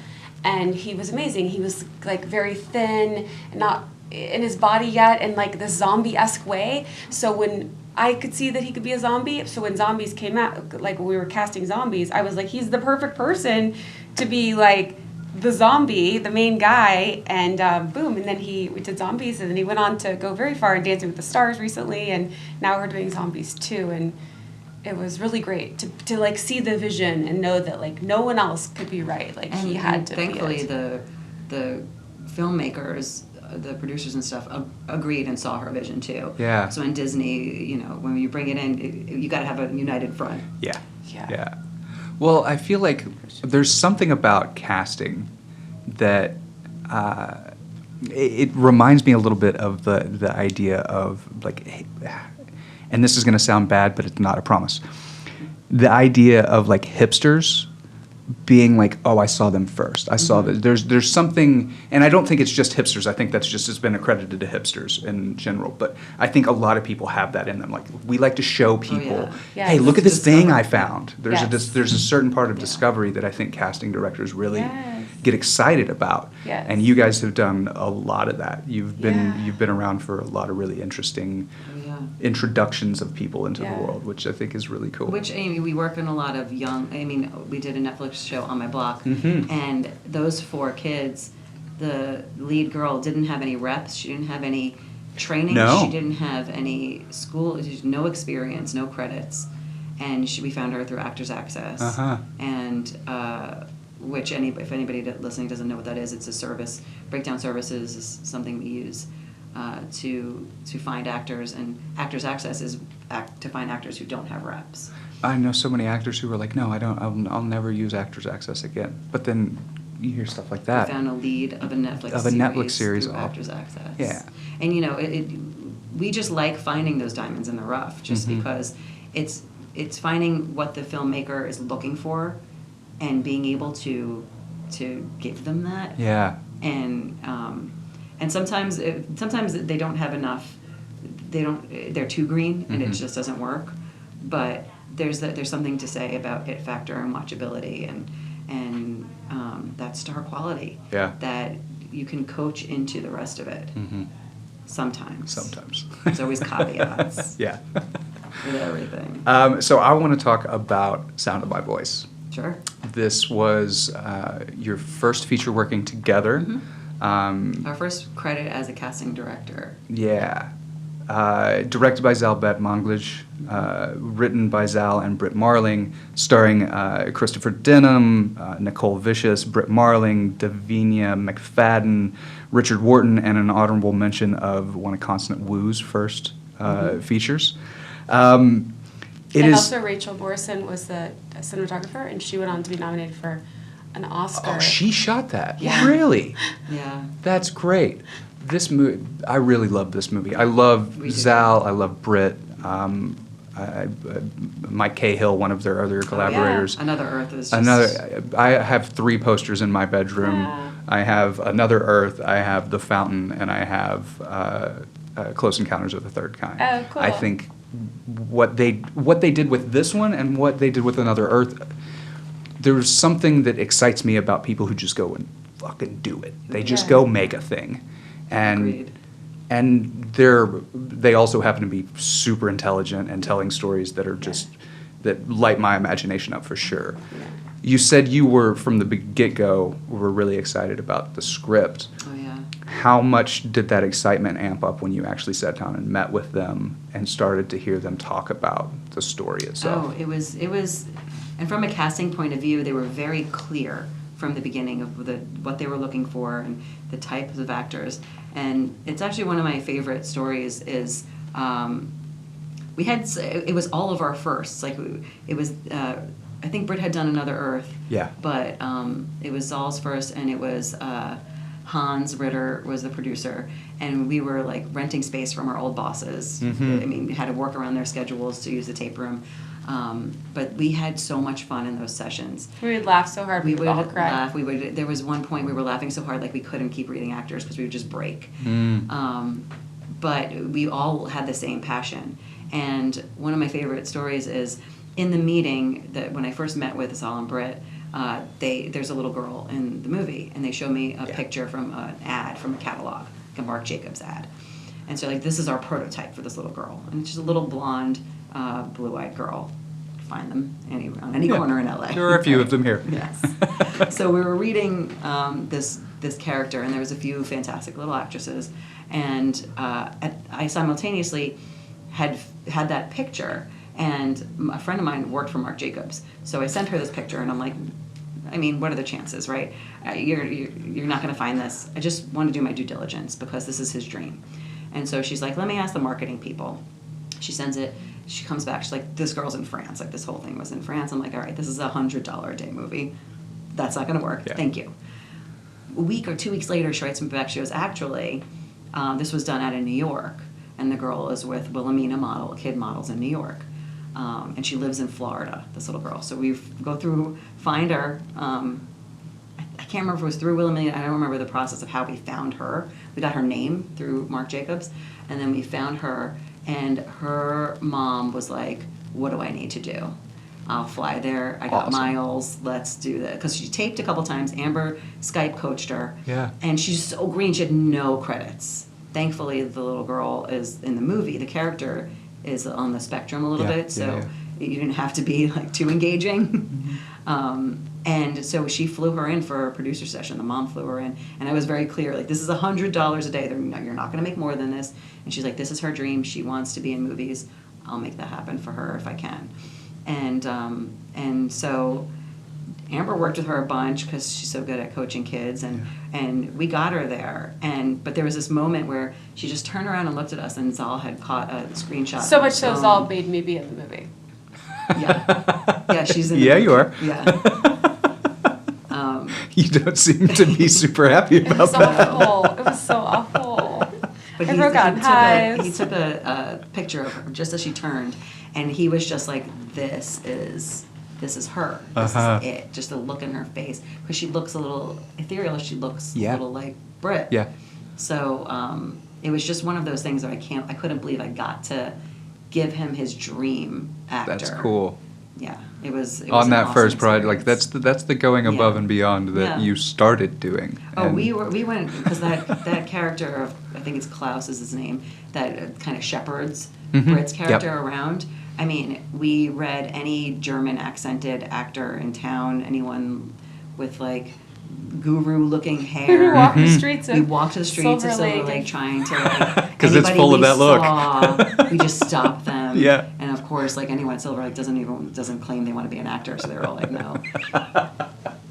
and he was amazing. He was like very thin, and not in his body yet, in like this zombie-esque way. So when I could see that he could be a zombie, so when zombies came out, like when we were casting zombies, I was like, he's the perfect person to be like the zombie, the main guy, and boom, and then we did zombies, and then he went on to go very far in Dancing with the Stars recently, and now we're doing zombies too, and it was really great to like see the vision and know that like no one else could be right, like he had to thankfully be it. the filmmakers, the producers and stuff agreed and saw her vision too. Yeah. So in Disney, when you bring it in, you got to have a united front. Yeah. Well, I feel like there's something about casting that it reminds me a little bit of the idea of like, and this is going to sound bad, but it's not a promise. The idea of like hipsters being like, oh, I saw them first. I saw that there's something, and I don't think it's just hipsters. I think that's just has been accredited to hipsters in general. But I think a lot of people have that in them. Like we like to show people, Yeah. hey, Yes. look at this thing I found. There's Yes. there's a certain part of discovery that I think casting directors really Yes. get excited about. Yes. And you guys have done a lot of that. You've been Yeah. around for a lot of really interesting Oh, yeah. introductions of people into Yeah. the world, which I think is really cool. Which, we work in a lot of we did a Netflix show On My Block, Mhm. and those 4 kids, the lead girl didn't have any reps, she didn't have any training, No. she didn't have any school, no experience, no credits, and we found her through Actors Access, Uh-huh. and which if anybody listening doesn't know what that is, it's a service. Breakdown Services is something we use to find actors, and Actors Access is to find actors who don't have reps. I know so many actors who were like, no, I don't. I'll never use Actors Access again. But then you hear stuff like that. We found a lead of a Netflix series through off. Actors Access. Yeah. And we just like finding those diamonds in the rough, just Mhm. because it's finding what the filmmaker is looking for, and being able to give them that. Yeah. And sometimes they don't have enough. They're too green, and it Mhm. just doesn't work. But there's something to say about it factor and watchability and that star quality. Yeah. That you can coach into the rest of it. Mm-hmm. Sometimes. There's There's always caveats. Yeah. With everything. So I want to talk about Sound of My Voice. Sure. This was your first feature working together. Our first credit as a casting director. Yeah. Directed by Batmanglij, written by Zal and Brit Marling, starring Christopher Denham, Nicole Vicious, Brit Marling, Davinia McFadden, Richard Wharton, and an honorable mention of one of Constant Wu's first features. And also Rachel Borson was the cinematographer, and she went on to be nominated for an Oscar. Oh, she shot that? Yeah. Really? Yeah. That's great. This movie, I really love this movie. I love We do. Zal, I love Brit, Mike Cahill, one of their other collaborators. Another Earth is just... I have 3 posters in my bedroom. Yeah. I have Another Earth, I have The Fountain, and I have Close Encounters of the Third Kind. Oh, cool. I think what they did with this one and what they did with Another Earth, there's something that excites me about people who just go and fucking do it. They just Yeah. go make a thing. Agreed. And they also happen to be super intelligent and telling stories that are just that light my imagination up for sure. Yeah. You said you were from the get-go were really excited about the script. Oh, yeah. How much did that excitement amp up when you actually sat down and met with them and started to hear them talk about the story itself? Oh, it was, and from a casting point of view, they were very clear from the beginning of what they were looking for and the types of actors. And it's actually one of my favorite stories is it was all of our firsts. Like it was, I think Brit had done Another Earth. Yeah. But it was Zal's first, and it was Hans Ritter was the producer, and we were like renting space from our old bosses. Mhm. I mean, had to work around their schedules to use the tape room. But we had so much fun in those sessions. We would laugh so hard, We would would all cry. laugh. There was one point we were laughing so hard, like we couldn't keep reading actors because we would just break. But we all had the same passion. And one of my favorite stories is in the meeting that when I first met with Saul and Brit, there's a little girl in the movie, and they show me a picture from an ad from a catalog, like a Marc Jacobs ad. And so, like, this is our prototype for this little girl. And it's just a little blonde, blue-eyed girl. Find them on any corner in LA. There are a few of them here. Yes. So we were reading this character, and there was a few fantastic little actresses. And I simultaneously had that picture, and a friend of mine worked for Marc Jacobs. So I sent her this picture, and I'm like, I mean, what are the chances, right? You're not going to find this. I just want to do my due diligence because this is his dream. And so she's like, let me ask the marketing people. She sends it. She comes back. She's like, this girl's in France. Like, this whole thing was in France. I'm like, all right, this is a $100 a day movie. That's not going to work. Yeah. Thank you. A week or 2 weeks later, she writes me back. She goes, actually, this was done out in New York. And the girl is with Wilhelmina kid models in New York. And she lives in Florida, this little girl. So we go through, find her. I can't remember if it was through Wilhelmina. I don't remember the process of how we found her. We got her name through Marc Jacobs. And then we found her. And her mom was like, what do I need to do? I'll fly there. I got miles. Let's do that. Because she taped a couple times. Amber Skype coached her. Yeah. And she's so green. She had no credits. Thankfully, the little girl is in the movie. The character is on the spectrum a little bit. So you didn't have to be like too engaging. And so she flew her in for a producer session. The mom flew her in. And I was very clear, like, this is $100 a day. You're not going to make more than this. And she's like, this is her dream. She wants to be in movies. I'll make that happen for her if I can. And so Amber worked with her a bunch because she's so good at coaching kids. And we got her there. But there was this moment where she just turned around and looked at us, and Zal had caught a screenshot. So much so Zal made me be in the movie. Yeah, she's in the movie. You are. Yeah. You don't seem to be super happy about that. Awful. It was so awful. But he took a picture of her just as she turned, and he was just like, this is her. This is it. Just the look in her face. Because she looks a little ethereal. She looks a little like Brit. Yeah. So it was just one of those things that I couldn't believe I got to give him his dream actor. That's cool. Yeah, it was on that awesome first project. Like experience. that's the going above and beyond that you started doing. Oh, we went because that character of, I think it's Klaus is his name, that kind of shepherds Brit's character around. I mean, we read any German accented actor in town, anyone with like guru-looking hair. We walked the streets of Silver Lake trying to, like, because it's full of that look. We just stopped them. Yeah. And of course, like anyone at Silver Lake doesn't claim they want to be an actor, so they were all like, no.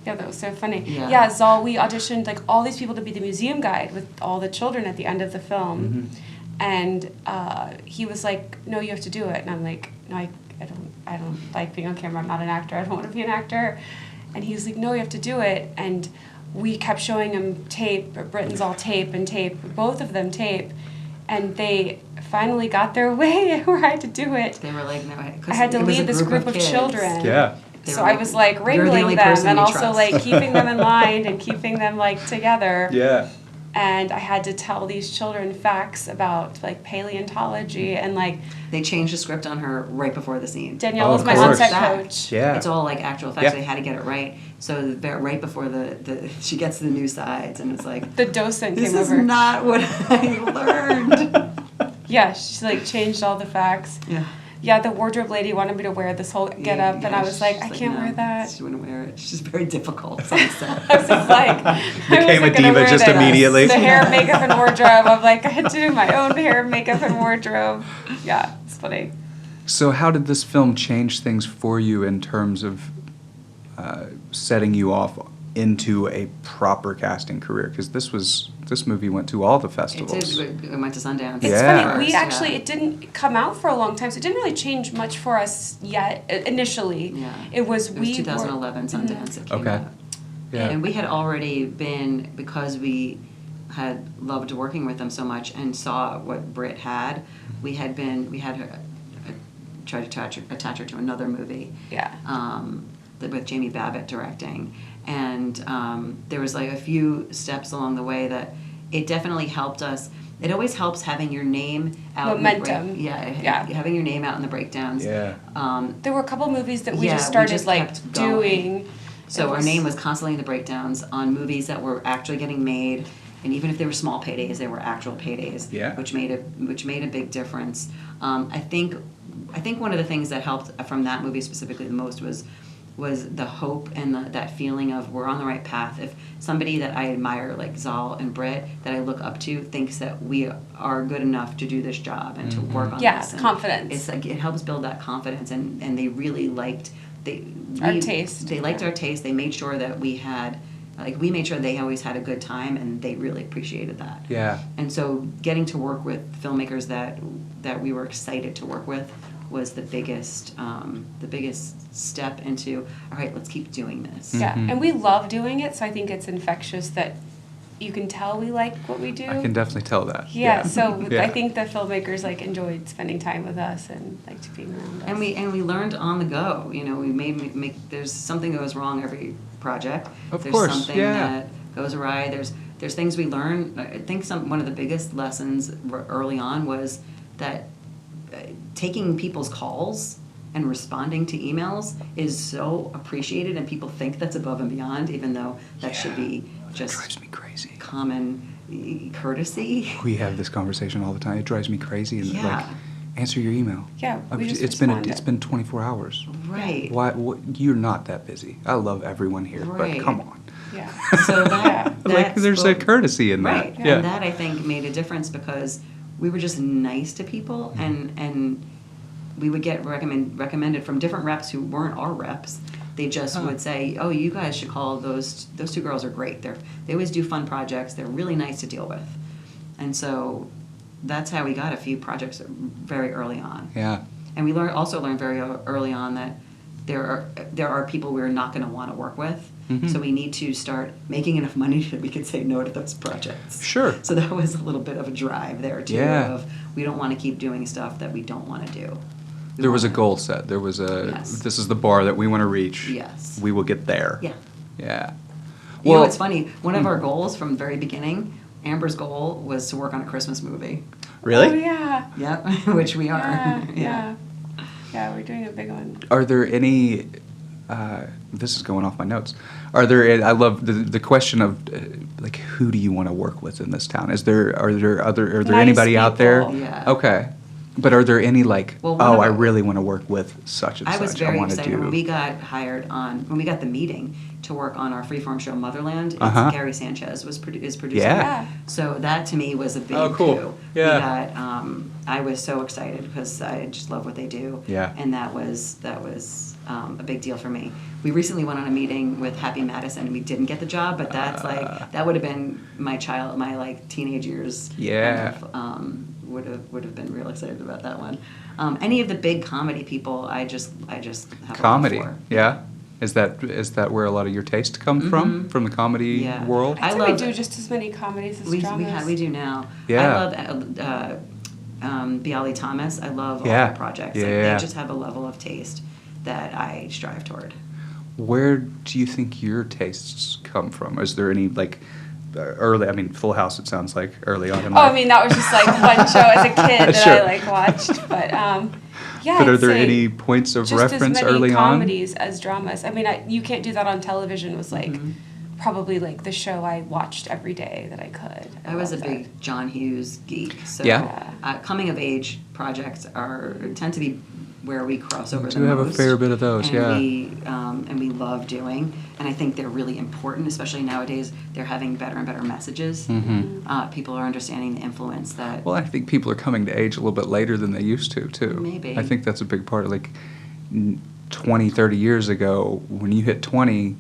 Yeah, that was so funny. Yeah, Zal, we auditioned like all these people to be the museum guide with all the children at the end of the film. And he was like, no, you have to do it. And I'm like, no, I don't like being on camera. I'm not an actor. I don't want to be an actor. And he was like, no, you have to do it. And we kept showing him tape, Britain's all tape, both of them tape. And they finally got their way where I had to do it. They were like, no, I had to lead this group of children. Yeah. So I was like wrangling them and also like keeping them in line and keeping them like together. Yeah. And I had to tell these children facts about like paleontology and like. They changed the script on her right before the scene. Danielle was my on-set coach. Yeah. It's all like actual facts. They had to get it right. So right before she gets to the new sides, and it's like the docent came over. This is not what I learned. Yeah, she like changed all the facts. Yeah. Yeah, the wardrobe lady wanted me to wear this whole get-up, and I was like, I can't wear that. She wouldn't wear it. She's very difficult on set. I was just like... Became a diva just immediately. The hair, makeup, and wardrobe. I'm like, I had to do my own hair, makeup, and wardrobe. Yeah, it's funny. So how did this film change things for you in terms of setting you off into a proper casting career? Because this movie went to all the festivals. It went to Sundance. It's funny. We actually, it didn't come out for a long time, so it didn't really change much for us yet, initially. Yeah. It was 2011 Sundance it came out. Yeah. And we had already been, because we had loved working with them so much and saw what Brit had, we had tried tried to attach her to another movie. Yeah. With Jamie Babbitt directing. And there was like a few steps along the way that it definitely helped us. It always helps having your name out. Momentum. Having your name out in the breakdowns. Yeah. There were a couple movies that we just we started just like kept going. doing. So our name was constantly in the breakdowns on movies that were actually getting made, and even if they were small paydays, they were actual paydays, which made a big difference. I think one of the things that helped from that movie specifically the most was the hope and that feeling of we're on the right path. If somebody that I admire like Zal and Brit that I look up to thinks that we are good enough to do this job and to work on this, and confidence. It's like it helps build that confidence, and they really liked our taste. They liked our taste. They made sure that we made sure they always had a good time, and they really appreciated that. Yeah. And so getting to work with filmmakers that we were excited to work with was the biggest step into, all right, let's keep doing this. Yeah, and we love doing it, so I think it's infectious that you can tell we like what we do. I can definitely tell that. Yeah, so I think the filmmakers like enjoyed spending time with us and liked being around us. And we learned on the go. You know, we make there's something that goes wrong every project. Of there's course, something that goes awry. There's things we learn. I think one of the biggest lessons early on was that taking people's calls and responding to emails is so appreciated, and people think that's above and beyond, even though that should be just drives me crazy. Common courtesy. We have this conversation all the time. It drives me crazy. And like, answer your email. Yeah, we just it's been 24 hours. Right. Why? You're not that busy. I love everyone here, but come on. Yeah. So that there's a courtedy in that. Right. Yeah. And that I think made a difference because we were just nice to people, and we would get recommended from different reps who weren't our reps. They just would say, "Oh, you guys should call those two girls are great. They always do fun projects. They're really nice to deal with." And so that's how we got a few projects very early on. Yeah. And we also learned very early on that there are people we're not going to want to work with. Mm-hmm. So we need to start making enough money that we can say no to those projects. Sure. So that was a little bit of a drive there too. Yeah. Of we don't want to keep doing stuff that we don't want to do. There was a goal set. There was this is the bar that we want to reach. Yes. We will get there. Yeah. Yeah. You know, it's funny. One of our goals from the very beginning, Amber's goal was to work on a Christmas movie. Really? Oh, yeah. Yep, which we are. Yeah, we're doing a big one. Are there any, this is going off my notes, are there, I love the question of, like, who do you want to work with in this town? Are there anybody out there? Yeah. Okay. But are there any like, Well, I really want to work with such and such? I was very want to excited do. when we got hired when we got the meeting to work on our freeform show Motherland. Gary Sanchez is producing. Yeah. So that to me was a big coup. Yeah. We got, I was so excited because I just love what they do. Yeah. And that was a big deal for me. We recently went on a meeting with Happy Madison and we didn't get the job, but that's that would have been my teenage years. Yeah. Kind of, would have been real excited about that one. Any of the big comedy people, I just have comedy. a love for. Yeah. Is that where a lot of your taste come from the comedy world? I think we do just as many comedies as dramas. We do now. Yeah. I love Bialy Thomas. I love all Yeah. their projects. Yeah. They just have a level of taste that I strive toward. Where do you think your tastes come from? Is there any like early? I mean, Full House. It sounds like early on in life. I mean that was just like one show as a kid that Sure. I like watched, but yeah. But are I'd there say any points of just reference as many early comedies as dramas. I mean, you can't do that on television. It was like probably like the show I watched every day that I could. I was a loved big that. John Hughes geek. So coming of age projects tend to be where we cross over the most. We do have a fair bit of those, and we love doing. And I think they're really important, especially nowadays. They're having better and better messages. Mm-hmm. People are understanding the influence that. Well, I think people are coming to age a little bit later than they used to, too. Maybe. I think that's a big part of, like, 20, 30 years ago, when you hit 20,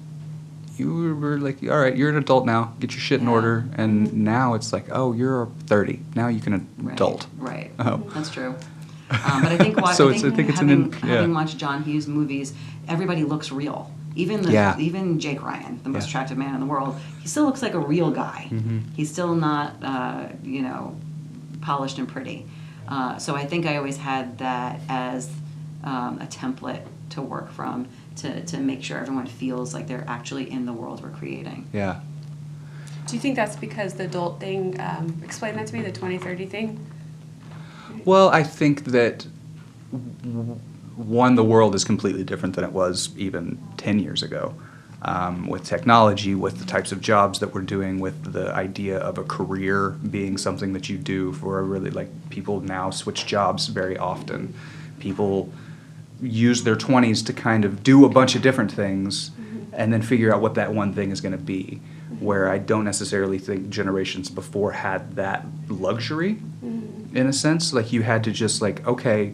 you were like, all right, you're an adult now, get your shit in order. And now it's like, oh, you're 30. Now you can adult. Right. Oh. That's true. But I think, having watched John Hughes movies, everybody looks real. Even Jake Ryan, the most attractive man in the world, he still looks like a real guy. Mm-hmm. He's still not, polished and pretty. So I think I always had that as a template to work from to make sure everyone feels like they're actually in the world we're creating. Yeah. Do you think that's because the adult thing, explain that to me, the 2030 thing? Well, I think that, one, the world is completely different than it was even 10 years ago. With technology, with the types of jobs that we're doing, with the idea of a career being something that you do for a really, like, people now switch jobs very often. People use their 20s to kind of do a bunch of different things and then figure out what that one thing is going to be. Where I don't necessarily think generations before had that luxury, in a sense. Like, you had to just, like, okay,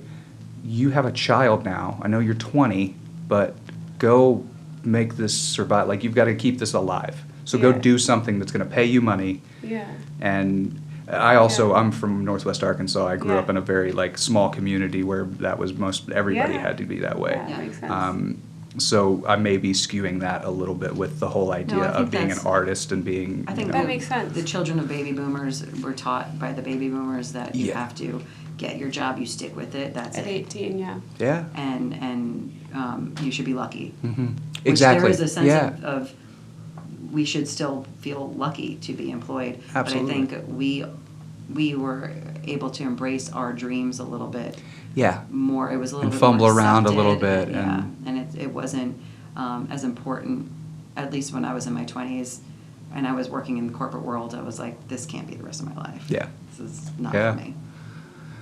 you have a child now. I know you're 20, but go make this survive. Like, you've got to keep this alive. So go do something that's going to pay you money. Yeah. And I also, I'm from Northwest Arkansas. I grew up in a very, like, small community where that was everybody had to be that way. Yeah, that makes sense. So I may be skewing that a little bit with the whole idea of being an artist and being. I think that makes sense. The children of baby boomers were taught by the baby boomers that you have to get your job, you stick with it. That's At 18, Yeah. And you should be lucky. Mm-hmm. Which Exactly. there is a sense of we should still feel lucky to be employed. Absolutely. But I think we were able to embrace our dreams a little bit. Yeah. More, it was a little And bit fumble more around a accepted, little bit, and it wasn't as important. At least when I was in my 20s, and I was working in the corporate world, I was like, this can't be the rest of my life. Yeah. This is not for me.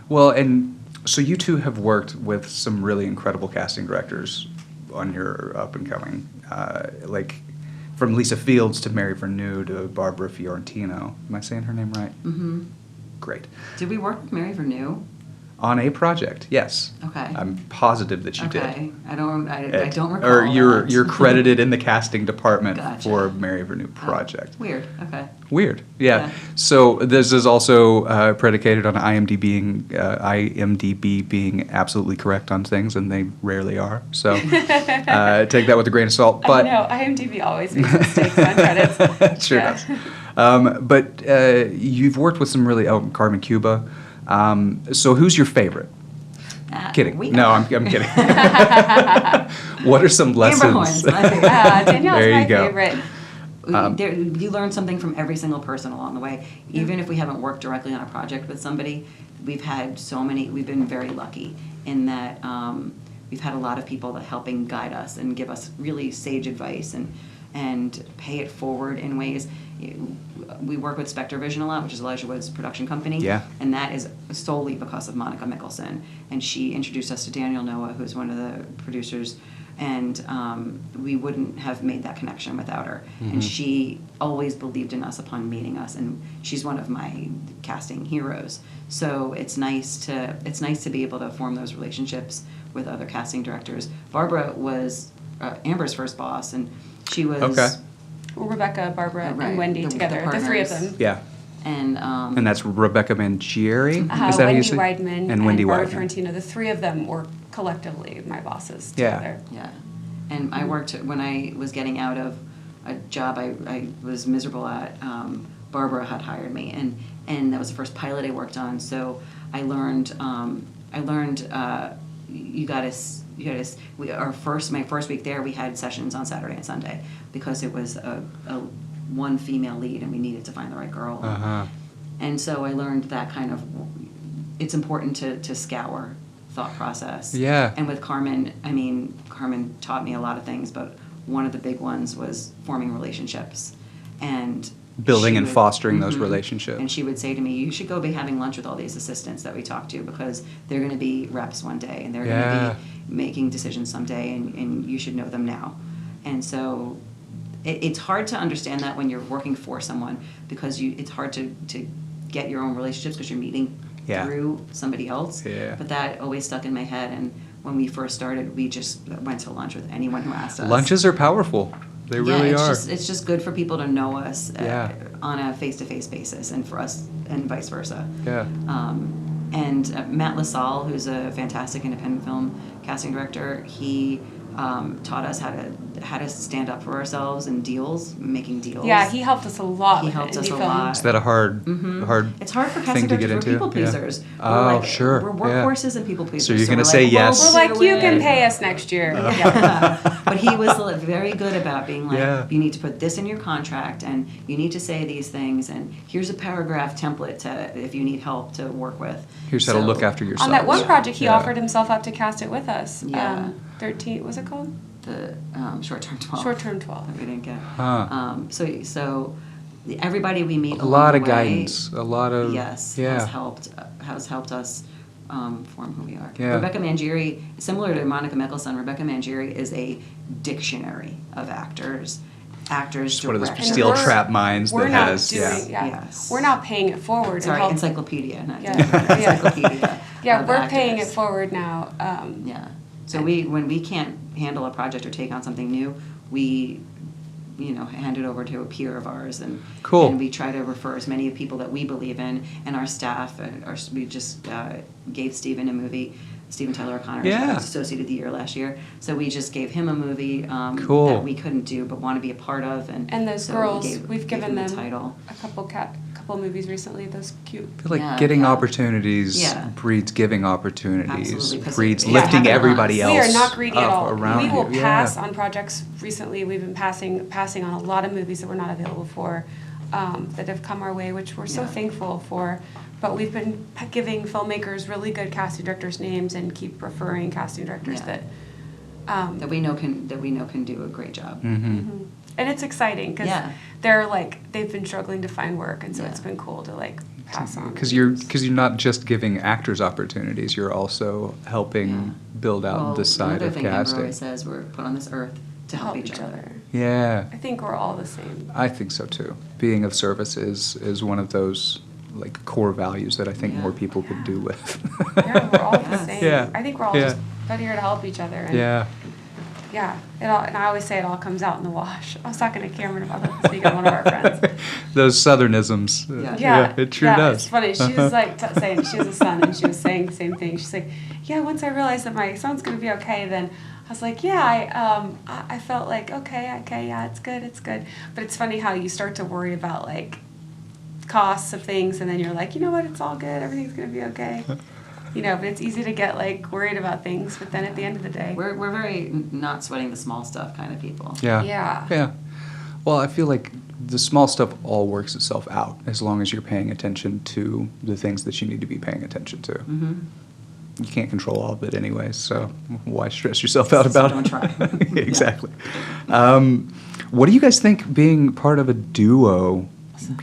Well, and so you two have worked with some really incredible casting directors on your up and coming, like from Lisa Fields to Mary Vernew to Barbara Fiorentino. Am I saying her name right? Mm-hmm. Great. Did we work with Mary Vernew? On a project, yes. Okay. I'm positive that you did. Okay. I don't recall. Or you're that. you're credited in the casting department Gotcha. for Mary Vernew project. Weird. Okay. Weird. Yeah. So this is also predicated on IMDb being absolutely correct on things, and they rarely are. So take that with a grain of salt. But I know, IMDb always makes mistakes on credits. it sure does. But you've worked with some really Carmen Cuba. So who's your favorite? Kidding. No, I'm kidding. What are some lessons? Amber Horn's my favorite. Danielle's There you my go. favorite. You learn something from every single person along the way. Even if we haven't worked directly on a project with somebody, we've been very lucky in that we've had a lot of people that helping guide us and give us really sage advice and pay it forward in ways. We work with Spectre Vision a lot, which is Elijah Wood's production company. Yeah. And that is solely because of Monica Mickelson. And she introduced us to Daniel Noah, who's one of the producers. And we wouldn't have made that connection without her. Mm-hmm. And she always believed in us upon meeting us. And she's one of my casting heroes. So it's nice to be able to form those relationships with other casting directors. Barbara was Amber's first boss, and she was Rebecca, Barbara, right, and Wendy the together, the three of partners. them. Yeah. And that's Rebecca Mangieri? Is that how Wendy you say? Weidman And Wendy Barbara Weidman. Fiorentino. The three of them were collectively my bosses Yeah. together. yeah. And I worked when I was getting out of a job I was miserable at. Barbara had hired me, and that was the first pilot I worked on. So I learned my first week there, we had sessions on Saturday and Sunday because it was a one female lead and we needed to find the right girl. Uh-huh. And so I learned that kind of, it's important to scour thought process. Yeah. And with Carmen, Carmen taught me a lot of things, but one of the big ones was forming relationships and Building she and would- fostering those Mhm. relationships. And she would say to me, you should go be having lunch with all these assistants that we talk to because they're going to be reps one day and they're going to be making decisions someday and you should know them now. And so it's hard to understand that when you're working for someone because it's hard to get your own relationships because you're meeting through somebody else. Yeah. But that always stuck in my head. And when we first started, we just went to lunch with anyone who asked us. Lunches are powerful. They really are. It's just good for people to know us Yeah. on a face-to-face basis, and for us, and vice versa. Yeah. And Matt LaSalle, who's a fantastic independent film casting director, he taught us how to stand up for ourselves in deals, making deals. Yeah, he helped us a lot. He helped us a film. lot. Is that a hard It's hard for thing casting to get directors. into? We're people pleasers. Oh, sure. We're workhorses and people pleasers. So you're gonna we're say yes. We're like, you can pay us next year. Yeah. But he was very good about being like, Yeah. you need to put this in your contract, and you need to say these things, and here's a paragraph template if you need help to work with. Here's how to look after yourself. On that one project, he Yeah. offered himself up to cast it with us. Yeah. 13, what's it called? The short-term 12. Short-term 12. That we didn't get. Huh. So everybody we meet A along lot the of way, guidance. A lot of yes, yeah. has helped us form who we are. Yeah. Rebecca Mangieri, similar to Monica Mickelson, Rebecca Mangieri is a dictionary of actors, Just one of those directors. steel trap minds We're that not has doing, yeah. Yes. We're not paying it forward. Sorry, and help- encyclopedia, not Yeah. dictionary, Yeah. encyclopedia. Yeah, of we're paying it actors. forward now. Yeah. So when we can't handle a project or take on something new, we hand it over to a peer of ours, and Cool. and we try to refer as many people that we believe in, and our staff. We just gave Steven Tyler O'Connor, Yeah. Associate of the Year last year. So we just gave him a movie Cool. that we couldn't do but want to be a part of, And those so girls, gave we've given him them the title. a couple movies recently. Those cute. I feel like Yeah, getting yeah. opportunities Yeah. breeds giving opportunities, Absolutely, 'cause breeds it lifting happened everybody once. else We are not greedy at up all. around We will you. pass Yeah. on projects. Recently, we've been passing on a lot of movies that were not available for, that have come our way, which we're so Yeah. thankful for. But we've been giving filmmakers really good casting directors' names and keep referring casting directors Yeah. that. That we know can do a great job. Mm-hmm. And it's exciting because Yeah. they've been struggling to find work, and so Yeah. it's been cool to pass on. Because you're not just giving actors opportunities, you're also helping Yeah. build out Well, this side another of thing Amber casting. always says, we're put on this earth to help each other. Yeah, I think we're all the same. I think so too. Being of service is one of those core values that I think Yeah. more people could do with. Yeah, we're all the Yes. same. Yeah. I think we're all Yeah. just out here to help each other. And Yeah. Yeah, and I always say it all comes out in the wash. I was talking to Cameron about that this week with one of our friends. Those southernisms. Yeah. It sure yeah, does. It's funny. She was saying she has a son, and she was saying the same thing. She's like, yeah, once I realized that my son's gonna be okay, then I was like, yeah, I felt like okay, yeah, it's good. But it's funny how you start to worry about costs of things, and then you're like, you know what, it's all good, everything's gonna be okay. But it's easy to get worried about things, but then at the end of the day, We're very not sweating the small stuff kind of people. Yeah. Yeah. Yeah. Well, I feel like the small stuff all works itself out as long as you're paying attention to the things that you need to be paying attention to. Mm-hmm. You can't control all of it anyway, so why stress yourself out about Don't it? try. Exactly. What do you guys think being part of a duo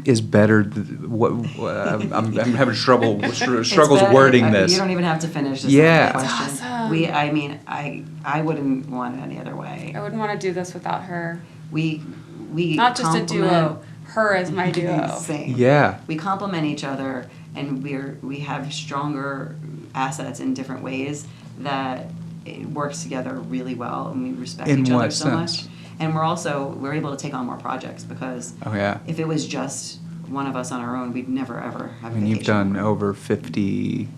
is better? I'm having struggles wording this. You don't even have to finish this Yeah. question. That's awesome. I wouldn't want it any other way. I wouldn't want to do this without her. We Not just a complement- duo, her as my duo. Same. Yeah. We complement each other, and we have stronger assets in different ways that it works together really well, and we respect In each other what so sense? much. And we're able to take on more projects because Oh, yeah. if it was just one of us on our own, we'd never ever have a I mean, you've vacation. done over 50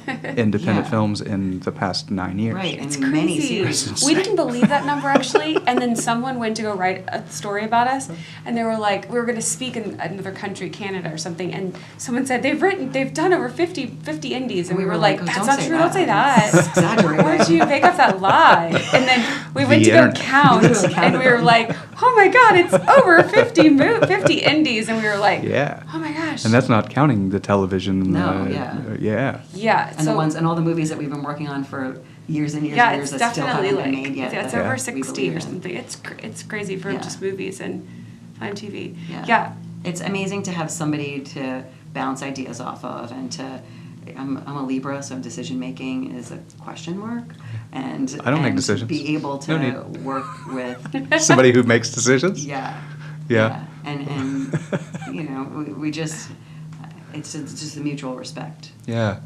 independent Yeah. films in the past 9 years. Right, It's and many crazy. series. We didn't believe that number actually, and then someone went to go write a story about us, and they were like, we were going to speak in another country, Canada or something, and someone said they've done over 50 indies, and we were like, "Oh, that's don't not say true, that. don't say that. It's exaggerated." Where'd you make up that lie? And then we went The to go internet. count, Literally and we counted were them. like, oh my god, it's over 50 indies, and we were like, Yeah. oh my gosh. And that's not counting the television. No, yeah. Yeah. yeah. And all the movies that we've been working on for years and years Yeah, and years it's that still definitely haven't been made yet. it's that over we 60 believe or in. something. It's crazy for Yeah. just movies and film, TV. Yeah. Yeah. It's amazing to have somebody to bounce ideas off of, and I'm a Libra, so decision making is a question mark. And I don't make and decisions. Be able No to need. work with Somebody who makes decisions? yeah. Yeah. And we just it's just a mutual respect. Yeah.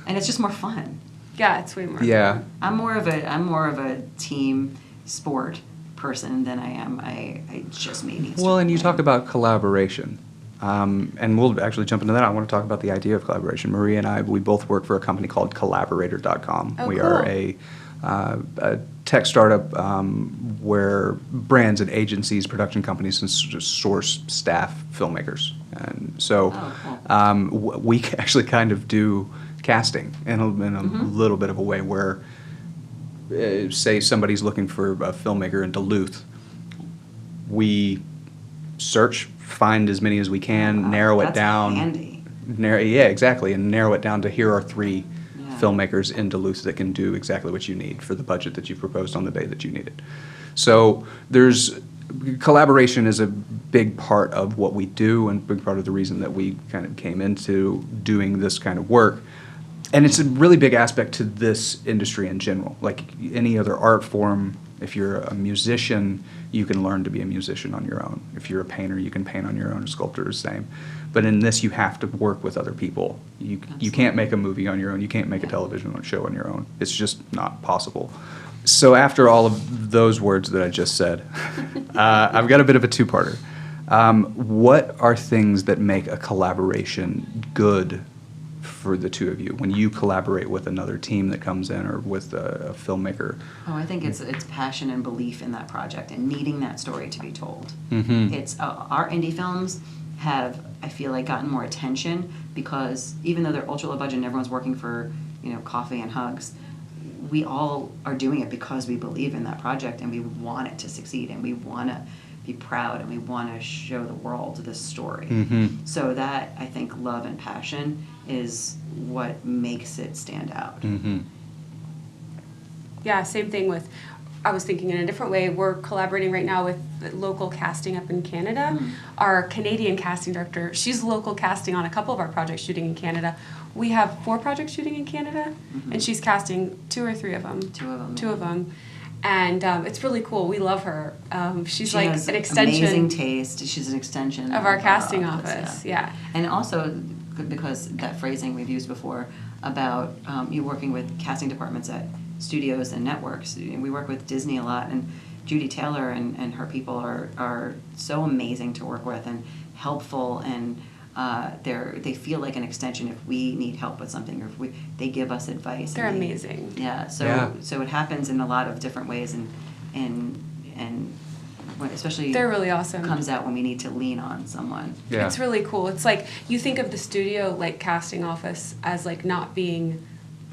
And it's just more fun. Yeah, it's way more. Yeah. I'm more of a team sport person than I am I just made it. Well, and you talk about collaboration. And we'll actually jump into that. I want to talk about the idea of collaboration. Maria and I, we both work for a company called Collaborator.com. Oh, We cool. are a tech startup where brands and agencies, production companies, and source staff filmmakers. And so we actually kind of do casting in a little bit of a way where, say somebody's looking for a filmmaker in Duluth, we search, find as many as we can, narrow it down. Handy. Exactly, and narrow it down to here are 3 filmmakers in Duluth that can do exactly what you need for the budget that you proposed on the day that you need it. So there's collaboration is a big part of what we do and a big part of the reason that we kind of came into doing this kind of work. And it's a really big aspect to this industry in general. Like any other art form, if you're a musician, you can learn to be a musician on your own. If you're a painter, you can paint on your own. A sculptor is the same. But in this, you have to work with other people. You can't make a movie on your own. You can't make a television show on your own. It's just not possible. So after all of those words that I just said, I've got a bit of a two-parter. What are things that make a collaboration good for the two of you when you collaborate with another team that comes in or with a filmmaker? Oh, I think it's passion and belief in that project and needing that story to be told. Mm-hmm. It's our indie films have, I feel like, gotten more attention because even though they're ultra low budget and everyone's working for, coffee and hugs, we all are doing it because we believe in that project and we want it to succeed and we want to be proud and we want to show the world this story. Mm-hmm. So that, I think, love and passion is what makes it stand out. Mm-hmm. Yeah, same thing with, I was thinking in a different way, we're collaborating right now with the local casting up in Canada. Our Canadian casting director, she's local casting on a couple of our projects shooting in Canada. We have 4 projects shooting in Canada, and she's casting 2 or 3 of them. 2 of them. 2 of them. And it's really cool. We love her. She's She like has an extension amazing taste. She's an extension of our casting office. Yeah. And also, because that phrasing we've used before about you working with casting departments at studios and networks. We work with Disney a lot, and Judy Taylor and her people are so amazing to work with and helpful, and they feel like an extension if we need help with something, or if they give us advice. They're amazing. Yeah. So it happens in a lot of different ways, and when especially they're really awesome. Comes out when we need to lean on someone. Yeah. It's really cool. It's like you think of the studio like casting office as like not being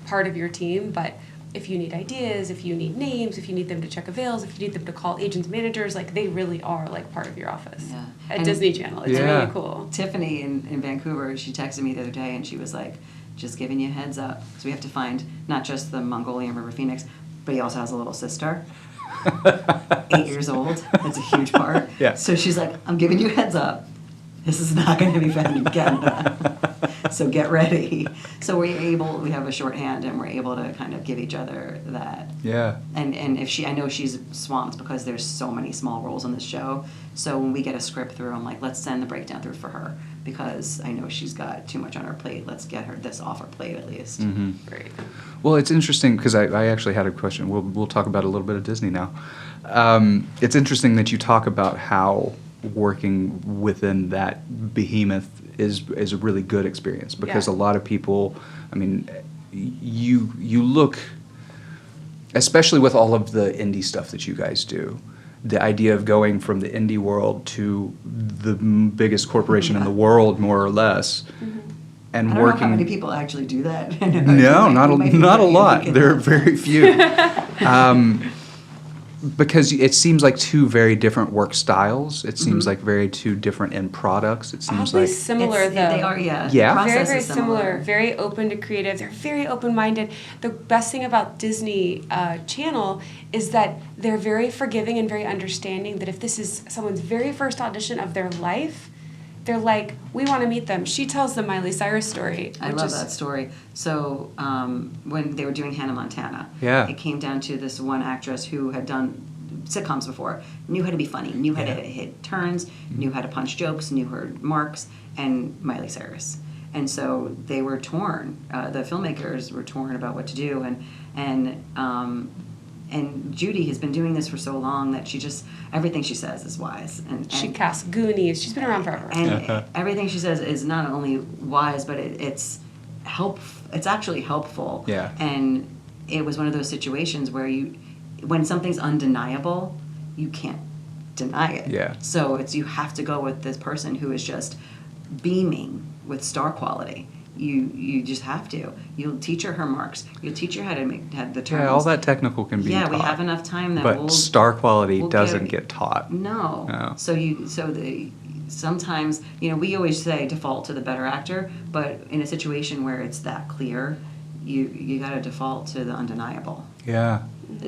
part of your team, but if you need ideas, if you need names, if you need them to check avails, if you need them to call agents, managers, like they really are like part of your office. Yeah. At And Disney Channel. It's really cool. Tiffany in Vancouver, she texted me the other day and she was like, just giving you a heads up. So we have to find not just the Mongolian River Phoenix, but he also has a little sister. 8 years old. That's a huge part. Yeah. So she's like, I'm giving you a heads up. This is not going to be found in Canada. So get ready. So we have a shorthand and we're able to kind of give each other that. Yeah. And I know she's swamped because there's so many small roles on this show. So when we get a script through, I'm like, let's send the breakdown through for her because I know she's got too much on her plate. Let's get her this off her plate at least. Mm-hmm. Great. Well, it's interesting because I actually had a question. We'll talk about a little bit of Disney now. It's interesting that you talk about how working within that behemoth is a really good experience because a lot of people, I mean, you look, especially with all of the indie stuff that you guys do, the idea of going from the indie world to the biggest corporation in the world, more or less, and I don't working. know how many people actually do that. No, not a lot. There are very few. Because it seems like 2 very different work styles. It seems like very 2 different end products. It seems Oddly like similar though. They are, yeah. Yeah. The process Very is similar. Very open to creative. They're very open-minded. The best thing about Disney Channel is that they're very forgiving and very understanding. That if this is someone's very first audition of their life, they're like, we want to meet them. She tells the Miley Cyrus story. I love that story. So when they were doing Hannah Montana, it came down to this one actress who had done sitcoms before, knew how to be funny, knew how to hit turns, knew how to punch jokes, knew her marks, and Miley Cyrus. And so they were torn. The filmmakers were torn about what to do, and Judy has been doing this for so long that she just, everything she says is wise. And she casts Goonies. She's been around forever. And everything she says is not only wise, but it's it's actually helpful. Yeah. And it was one of those situations where when something's undeniable, you can't deny it. Yeah. So you have to go with this person who is just beaming with star quality. You just have to. You'll teach her marks. You'll teach her how to have the terms. Yeah, all that technical can be taught. We have enough time that but star quality doesn't get taught. No. Sometimes, we always say default to the better actor, but in a situation where it's that clear, you got to default to the undeniable. Yeah.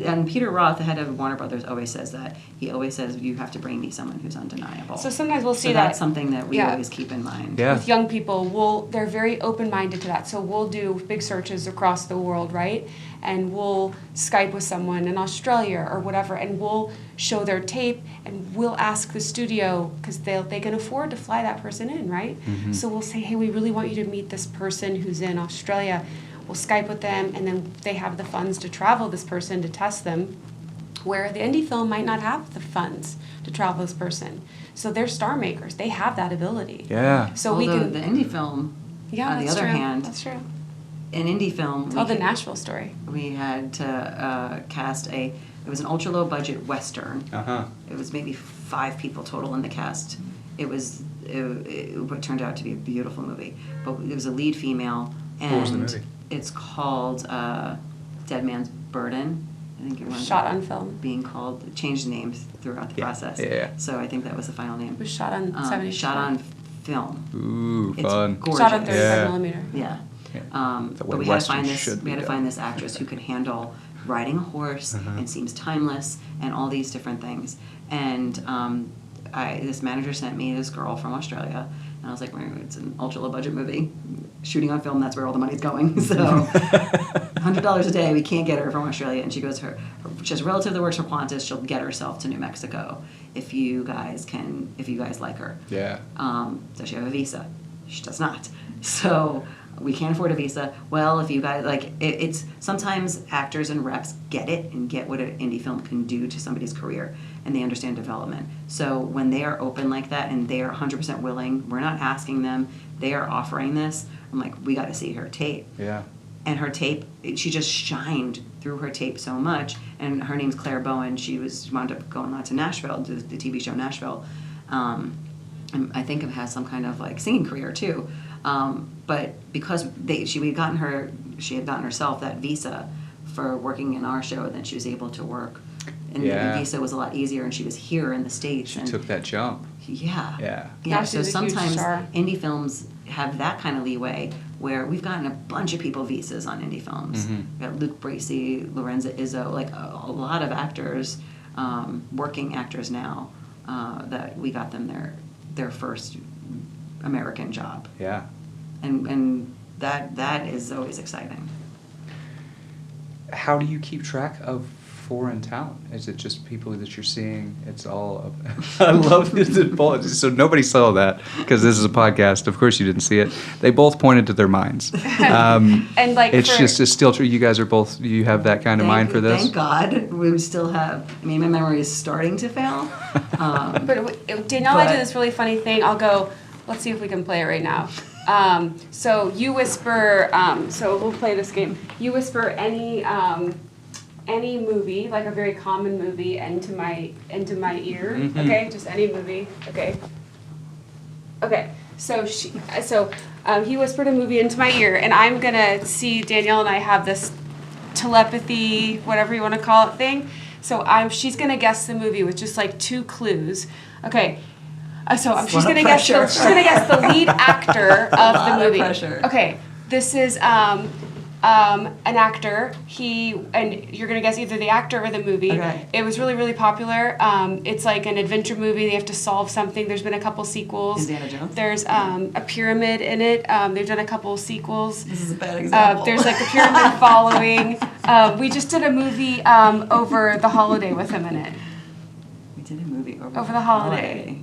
And Peter Roth, the head of Warner Brothers, always says that. He always says, you have to bring me someone who's undeniable. So sometimes we'll see so that. That's something that we always keep in mind. Yeah. With young people, they're very open-minded to that. So we'll do big searches across the world, right? And we'll Skype with someone in Australia or whatever, and we'll show their tape, and we'll ask the studio, because they can afford to fly that person in, right? Mm-hmm. So we'll say, hey, we really want you to meet this person who's in Australia. We'll Skype with them, and then they have the funds to travel this person to test them, where the indie film might not have the funds to travel this person. So they're star makers. They have that ability. Yeah. So Although the indie film, on the other hand, that's true. In indie film, Tell the Nashville story. We had to cast it was an ultra low budget Western. Uh-huh. It was maybe 5 people total in the cast. It turned out to be a beautiful movie. But it was a lead female. And what was the movie? It's called Dead Man's Burden. I think it was Shot on film. Being called, changed names throughout the process. Yeah. So I think that was the final name. It was shot on 70. Shot on film. Ooh, It's fun. gorgeous. Shot on 35 Yeah. millimeter. Yeah. The way But we had to Westerns find should be done. this actress who could handle riding a horse and seems timeless and all these different things. And this manager sent me this girl from Australia, and I was like, well, it's an ultra low budget movie, shooting on film. That's where all the money's going. So $100 a day, we can't get her from Australia. And she goes, she has a relative that works for Qantas. She'll get herself to New Mexico if you guys like her. Yeah. Does she have a visa? She does not. So we can't afford a visa. Well, if you guys it's sometimes actors and reps get it and get what an indie film can do to somebody's career, and they understand development. So when they are open like that and they are 100% willing, we're not asking them, they are offering this. I'm like, we got to see her tape. Yeah. And her tape, she just shined through her tape so much. And her name's Claire Bowen. She wound up going on to Nashville, to the TV show Nashville. And I think it has some kind of singing career too. But because she had gotten herself that visa for working in our show, then she was able to work. And the visa was a lot easier, and she was here in the States. She took that jump. Yeah. Yeah. Now So she's a huge sometimes star. indie films have that kind of leeway where we've gotten a bunch of people visas on indie films. Mhm. We've got Luke Bracey, Lorenza Izzo, a lot of actors, working actors now, that we got them their first American job. Yeah. And that is always exciting. How do you keep track of foreign talent? Is it just people that you're seeing? It's all I love this. So nobody saw that because this is a podcast. Of course you didn't see it. They both pointed to their minds. And It's still true. You guys are both, you have that kind of mind for this? Thank God. We still have, my memory is starting to fail. But Danielle and I did this really funny thing. I'll go, let's see if we can play it right now. So you whisper, so we'll play this game. You whisper any movie, like a very common movie, into my ear. Mhm. Okay, just any movie. Okay. Okay. So he whispered a movie into my ear, and I'm gonna see Danielle and I have this telepathy, whatever you want to call it, thing. So she's gonna guess the movie with just 2 clues. Okay. She's gonna guess the lead actor of the movie. Pressure. Okay. This is an actor. And you're gonna guess either the actor or the movie. Okay. It was really, really popular. It's like an adventure movie. They have to solve something. There's been a couple sequels. Indiana Jones? There's a pyramid in it. They've done a couple sequels. This is a bad example. There's a pyramid following. We just did a movie over the holiday with him in it. We did a movie Over the holiday.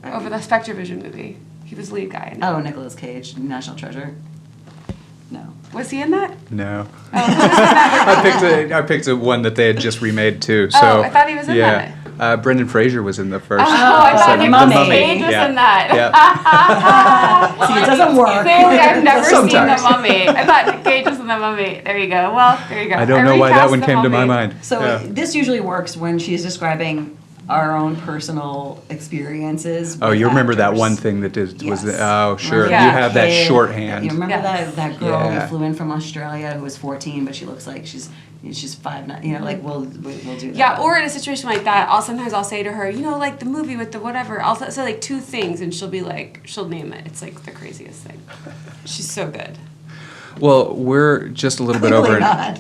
Over the Spectrovision movie. He was the lead guy in it. Oh, Nicolas Cage, National Treasure. No. Was he in that? No. Oh, who was in that? I picked one that they had just remade too. So Oh, I thought he was in yeah. that. Brendan Fraser was in the first. Oh, I thought episode. he The was Mummy. Cage was Yeah. in that. Yeah. See, it doesn't work. Clearly, I've never seen The Sometimes. Mummy. I thought Nick Cage was in The Mummy. There you go. Well, there you go. I don't know why that recast one The came to my Mummy. mind. So Yeah. this usually works when she's describing our own personal experiences. Oh, with you remember that actors. one thing that was Yes. oh, sure. Remember Yeah. You have that kid? shorthand. You remember Yes. that girl Yeah. who flew in from Australia who was 14, but she looks like she's 5'9". You know, like we'll do that. Yeah, or in a situation like that, sometimes I'll say to her, you know, like the movie with the whatever. I'll say like 2 things, and she'll be like, she'll name it. It's like the craziest thing. She's so good. Well, we're just a little bit Clearly over. not.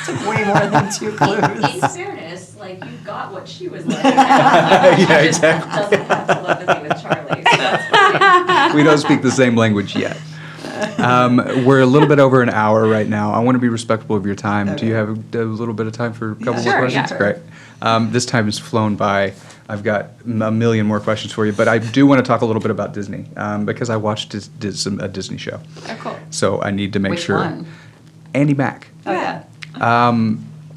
Took way more than 2 clues. In fairness, like you got what she was like. Yeah, exactly. Doesn't have to love to be with Charlie. So that's fine. We don't speak the same language yet. We're a little bit over an hour right now. I want to be respectful of your time. Do you have a little bit of time for a couple Yeah. more Sure, questions? yeah. Great. This time has flown by. I've got a million more questions for you, but I do want to talk a little bit about Disney because I watched a Disney show. Oh, cool. So I need to make Which sure. one? Andi Mack. Oh yeah.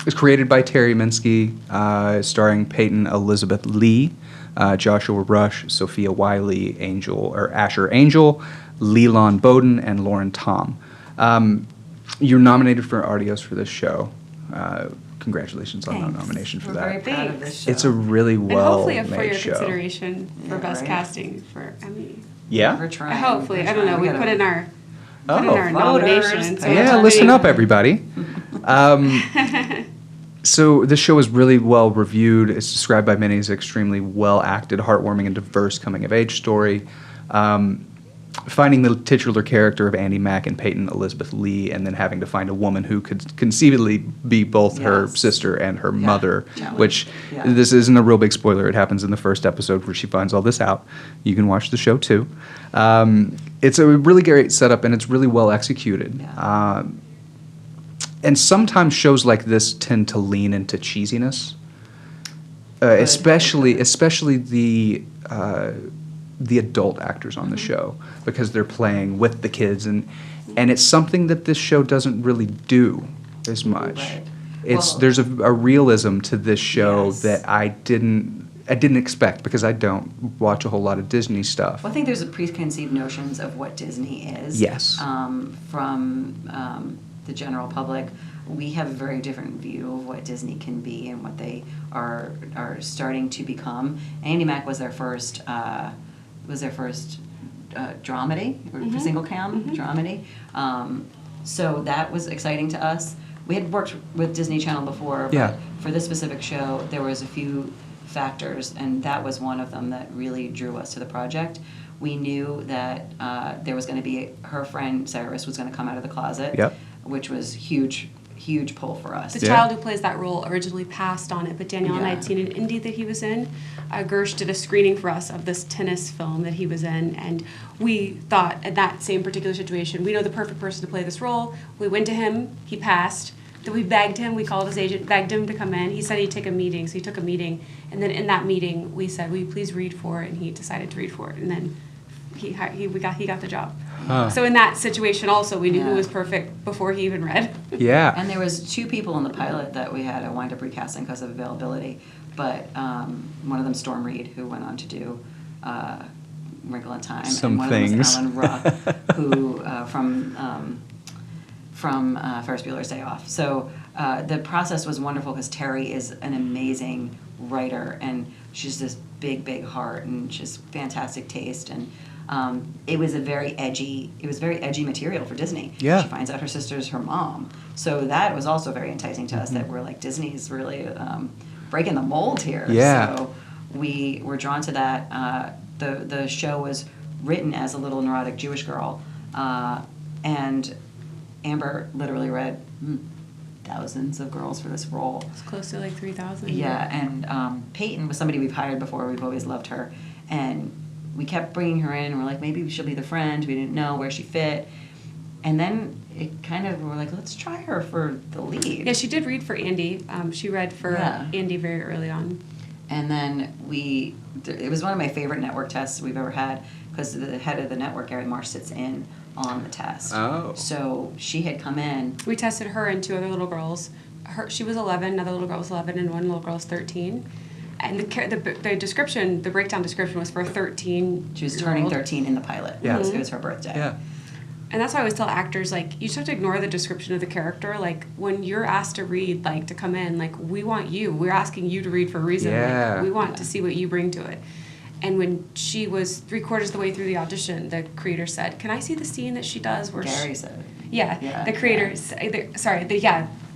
It's created by Terry Minsky, starring Peyton Elizabeth Lee, Joshua Rush, Sophia Wiley, Asher Angel, Leland Bowden, and Lauren Tom. You're nominated for Artios for this show. Congratulations on Thanks. that nomination for We're that. very proud of this show. It's a really And hopefully well for made your show. consideration for Yeah, best right. casting for Emmy. Yeah. We're trying. Hopefully, We're I don't know. trying. We gotta- put in our Oh. Voters. nomination. So Yeah, it's listen pretty- up, everybody. So this show is really well reviewed. It's described by many as an extremely well acted, heartwarming, and diverse coming of age story. Finding the titular character of Andi Mack and Peyton Elizabeth Lee, and then having to find a woman who could conceivably be both her Yes. sister and her Yeah. mother. Challenge. Which Yeah. this isn't a real big spoiler. It happens in the first episode where she finds all this out. You can watch the show too. It's a really great setup, and it's really well executed. Yeah. And sometimes shows like this tend to lean into cheesiness, especially the adult actors on the show, because they're playing with the kids, and it's something that this show doesn't really do as much. Right. It's Well- there's a realism to this show Yes. that I didn't expect, because I don't watch a whole lot of Disney stuff. Well, I think there's a preconceived notions of what Disney is. Yes. From the general public, we have a very different view of what Disney can be and what they are starting to become. Andi Mack was their first dramedy, or single cam dramedy. So that was exciting to us. We had worked with Disney Channel before, but Yeah. for this specific show, there was a few factors, and that was one of them that really drew us to the project. We knew that there was going to be her friend Cyrus was going to come out of the closet, Yep. which was huge pull for us. The Yeah. child who plays that role originally passed on it, but Danielle and I Yeah. had seen an indie that he was in. Gersh did a screening for us of this tennis film that he was in, and we thought at that same particular situation, we know the perfect person to play this role. We went to him, he passed. Then we begged him, we called his agent, begged him to come in. He said he'd take a meeting, so he took a meeting. And then in that meeting, we said, will you please read for it? And he decided to read for it. And then he got the job. Huh. So in that situation also, we knew who Yeah. was perfect before he even read. Yeah. And there was 2 people in the pilot that we had to wind up recasting because of availability, but one of them, Storm Reed, who went on to do Wrinkle in Time, Some and one things. of them was Alan Ruck, who from Ferris Bueller's Day Off. So the process was wonderful because Terry is an amazing writer, and she's this big heart, and just fantastic taste, and it was very edgy material for Disney. Yeah. She finds out her sister's her mom. So that was also very enticing to us, that we're like, Disney's really breaking the mold here. Yeah. So we were drawn to that. The show was written as a little neurotic Jewish girl, and Amber literally read thousands of girls for this role. It's close to like 3,000. Yeah, and Peyton was somebody we've hired before. We've always loved her, and we kept bringing her in. And we're like, maybe she'll be the friend. We didn't know where she fit, and then it kind of, we're like, let's try her for the lead. Yeah, she did read for Andy. She read for Yeah. Andy very early on. And then it was one of my favorite network tests we've ever had, because the head of the network, Gary Marsh, sits in on the test. Oh. So she had come in. We tested her and 2 other little girls. She was 11, another little girl was 11, and one little girl was 13. And the description, the breakdown description was for 13. She was turning 13 in the pilot. Yeah. It was her birthday. Yeah. And that's why I always tell actors, like, you just have to ignore the description of the character. Like, when you're asked to read, like, to come in, like, we want you. We're asking you to read for a reason. Yeah. Like, we want to see what you bring to it. And when she was 3/4 of the way through the audition, the creator said, "Can I see the scene that she does where Gary said. Yeah, the creator,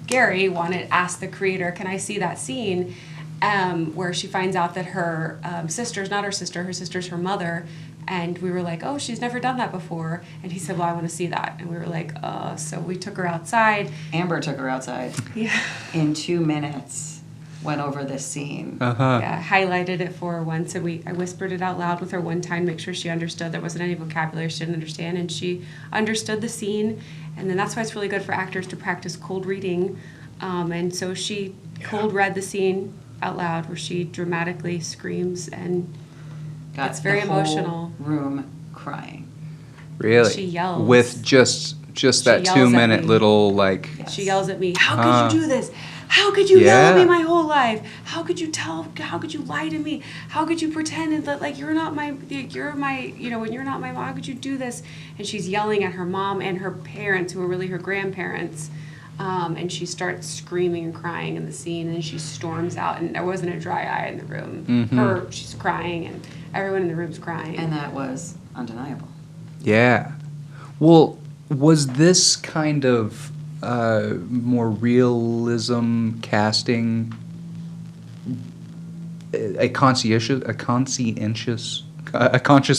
Gary asked the creator, "Can I see that scene?" Where she finds out that her sister's not her sister's her mother. And we were like, "Oh, she's never done that before." And he said, "Well, I want to see that." And we were like, so we took her outside. Amber took her outside. Yeah. In 2 minutes, went over this scene. Uh-huh. Yeah, highlighted it for her once, and I whispered it out loud with her one time, make sure she understood. There wasn't any vocabulary she didn't understand, and she understood the scene. And then that's why it's really good for actors to practice cold reading. And so she cold read the scene out loud where she dramatically screams, and Got it's very the whole emotional. room crying. Really? She yells. With just that yells 2 at minute me. little, like... Yes. She yells at me, "How could you do this? How could you yell at me my whole life? How could you lie to me? How could you pretend that, like, when you're not my mom, how could you do this?" And she's yelling at her mom and her parents, who are really her grandparents. And she starts screaming and crying in the scene, and she storms out, and there wasn't a dry eye in the room. She's crying, and everyone in the room's crying. And that was undeniable. Yeah. Well, was this kind of more realism casting a conscious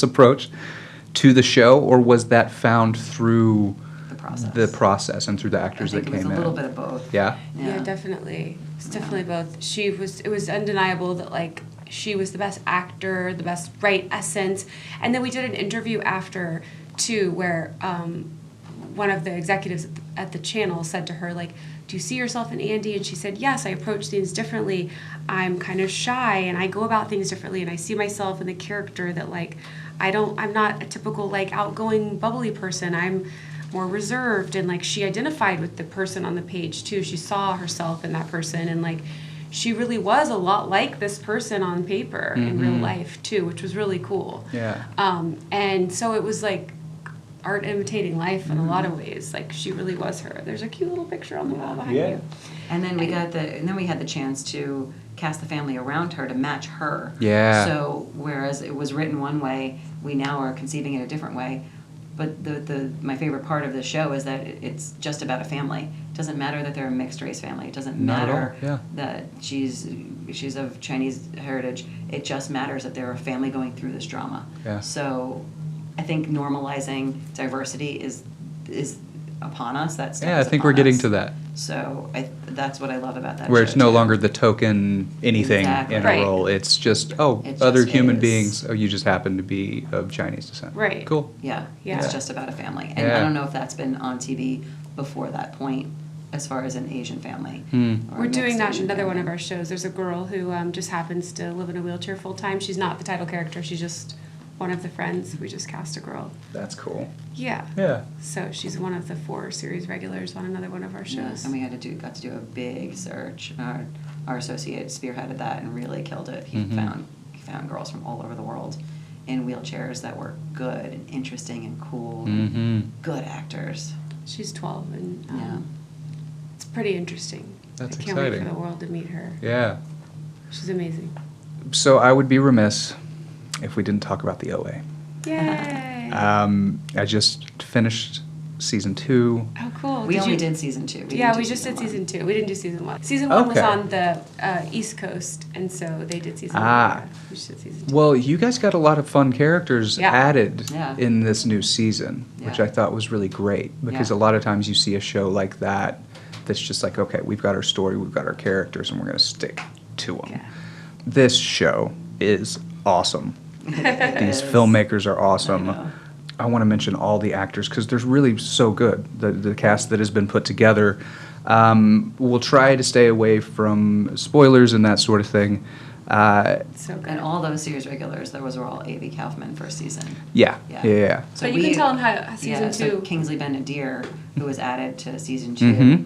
approach to the show, or was that found through the process and through the actors that came in? It was a little bit of both. Yeah? Yeah, definitely. It's definitely both. It was undeniable that, like, she was the best actor, the best right essence. And then we did an interview after, too, where one of the executives at the channel said to her, like, "Do you see yourself in Andi?" And she said, "Yes, I approach things differently. I'm kind of shy, and I go about things differently, and I see myself in the character that, like, I'm not a typical, like, outgoing, bubbly person. I'm more reserved." And, like, she identified with the person on the page, too. She saw herself in that person, and, like, she really was a lot like this person on paper in real life, too, which was really cool. Yeah. And so it was, like, art imitating life in a lot of ways. Like, she really was her. There's a cute little picture on the wall behind you. And then we had the chance to cast the family around her to match her. Yeah. So whereas it was written one way, we now are conceiving it a different way. But my favorite part of the show is that it's just about a family. It doesn't matter that they're a mixed race family. It doesn't Not at matter all, yeah. that she's of Chinese heritage. It just matters that they're a family going through this drama. Yeah. So I think normalizing diversity is upon us. That's Yeah, I think we're getting to that. So that's what I love about that. Where show, it's no too. longer the token anything Exactly. in Right. a role. It's just, It other just human is. beings. Oh, you just happen to be of Chinese descent. Right. Cool. Yeah, Yeah. it's just about a family. And Yeah. I don't know if that's been on TV before that point, as far as an Asian family. or a We're doing mixed that in Asian another one family. of our shows. There's a girl who just happens to live in a wheelchair full time. She's not the title character. She's just one of the friends. We just cast a girl. That's cool. Yeah. Yeah. So she's one of the 4 series regulars on another one of our Yeah, shows. and we got to do a big search. Our associate spearheaded that and really killed it. He found girls from all over the world in wheelchairs that were good and interesting and cool, good actors. She's 12, and Yeah. it's pretty interesting. That's I can't wait exciting. for the world to meet her. Yeah. She's amazing. So I would be remiss if we didn't talk about the OA. Yay! I just finished season 2. Oh, cool. We only you- did season 2. Yeah, didn't we do just did one. season 2. We didn't do season 1. Season 1 was Okay. on the East Coast, and so they did season 1. Ah. Yeah, we just did season 2. Well, you guys got a lot of fun characters Yeah. added Yeah. in this new season, which Yeah. I thought was really great because Yeah. a lot of times you see a show like that that's just like, okay, we've got our story, we've got our characters, and we're going to stick to them. Yeah. This show is awesome. These filmmakers are awesome. I know. I want to mention all the actors because they're really so good. The cast that has been put together. We'll try to stay away from spoilers and that sort of thing. So good. And all those series regulars, those were all A.V. Kaufman first season. Yeah. So But you can tell in season So 2. Kingsley Ben-Adir, who was added to season 2,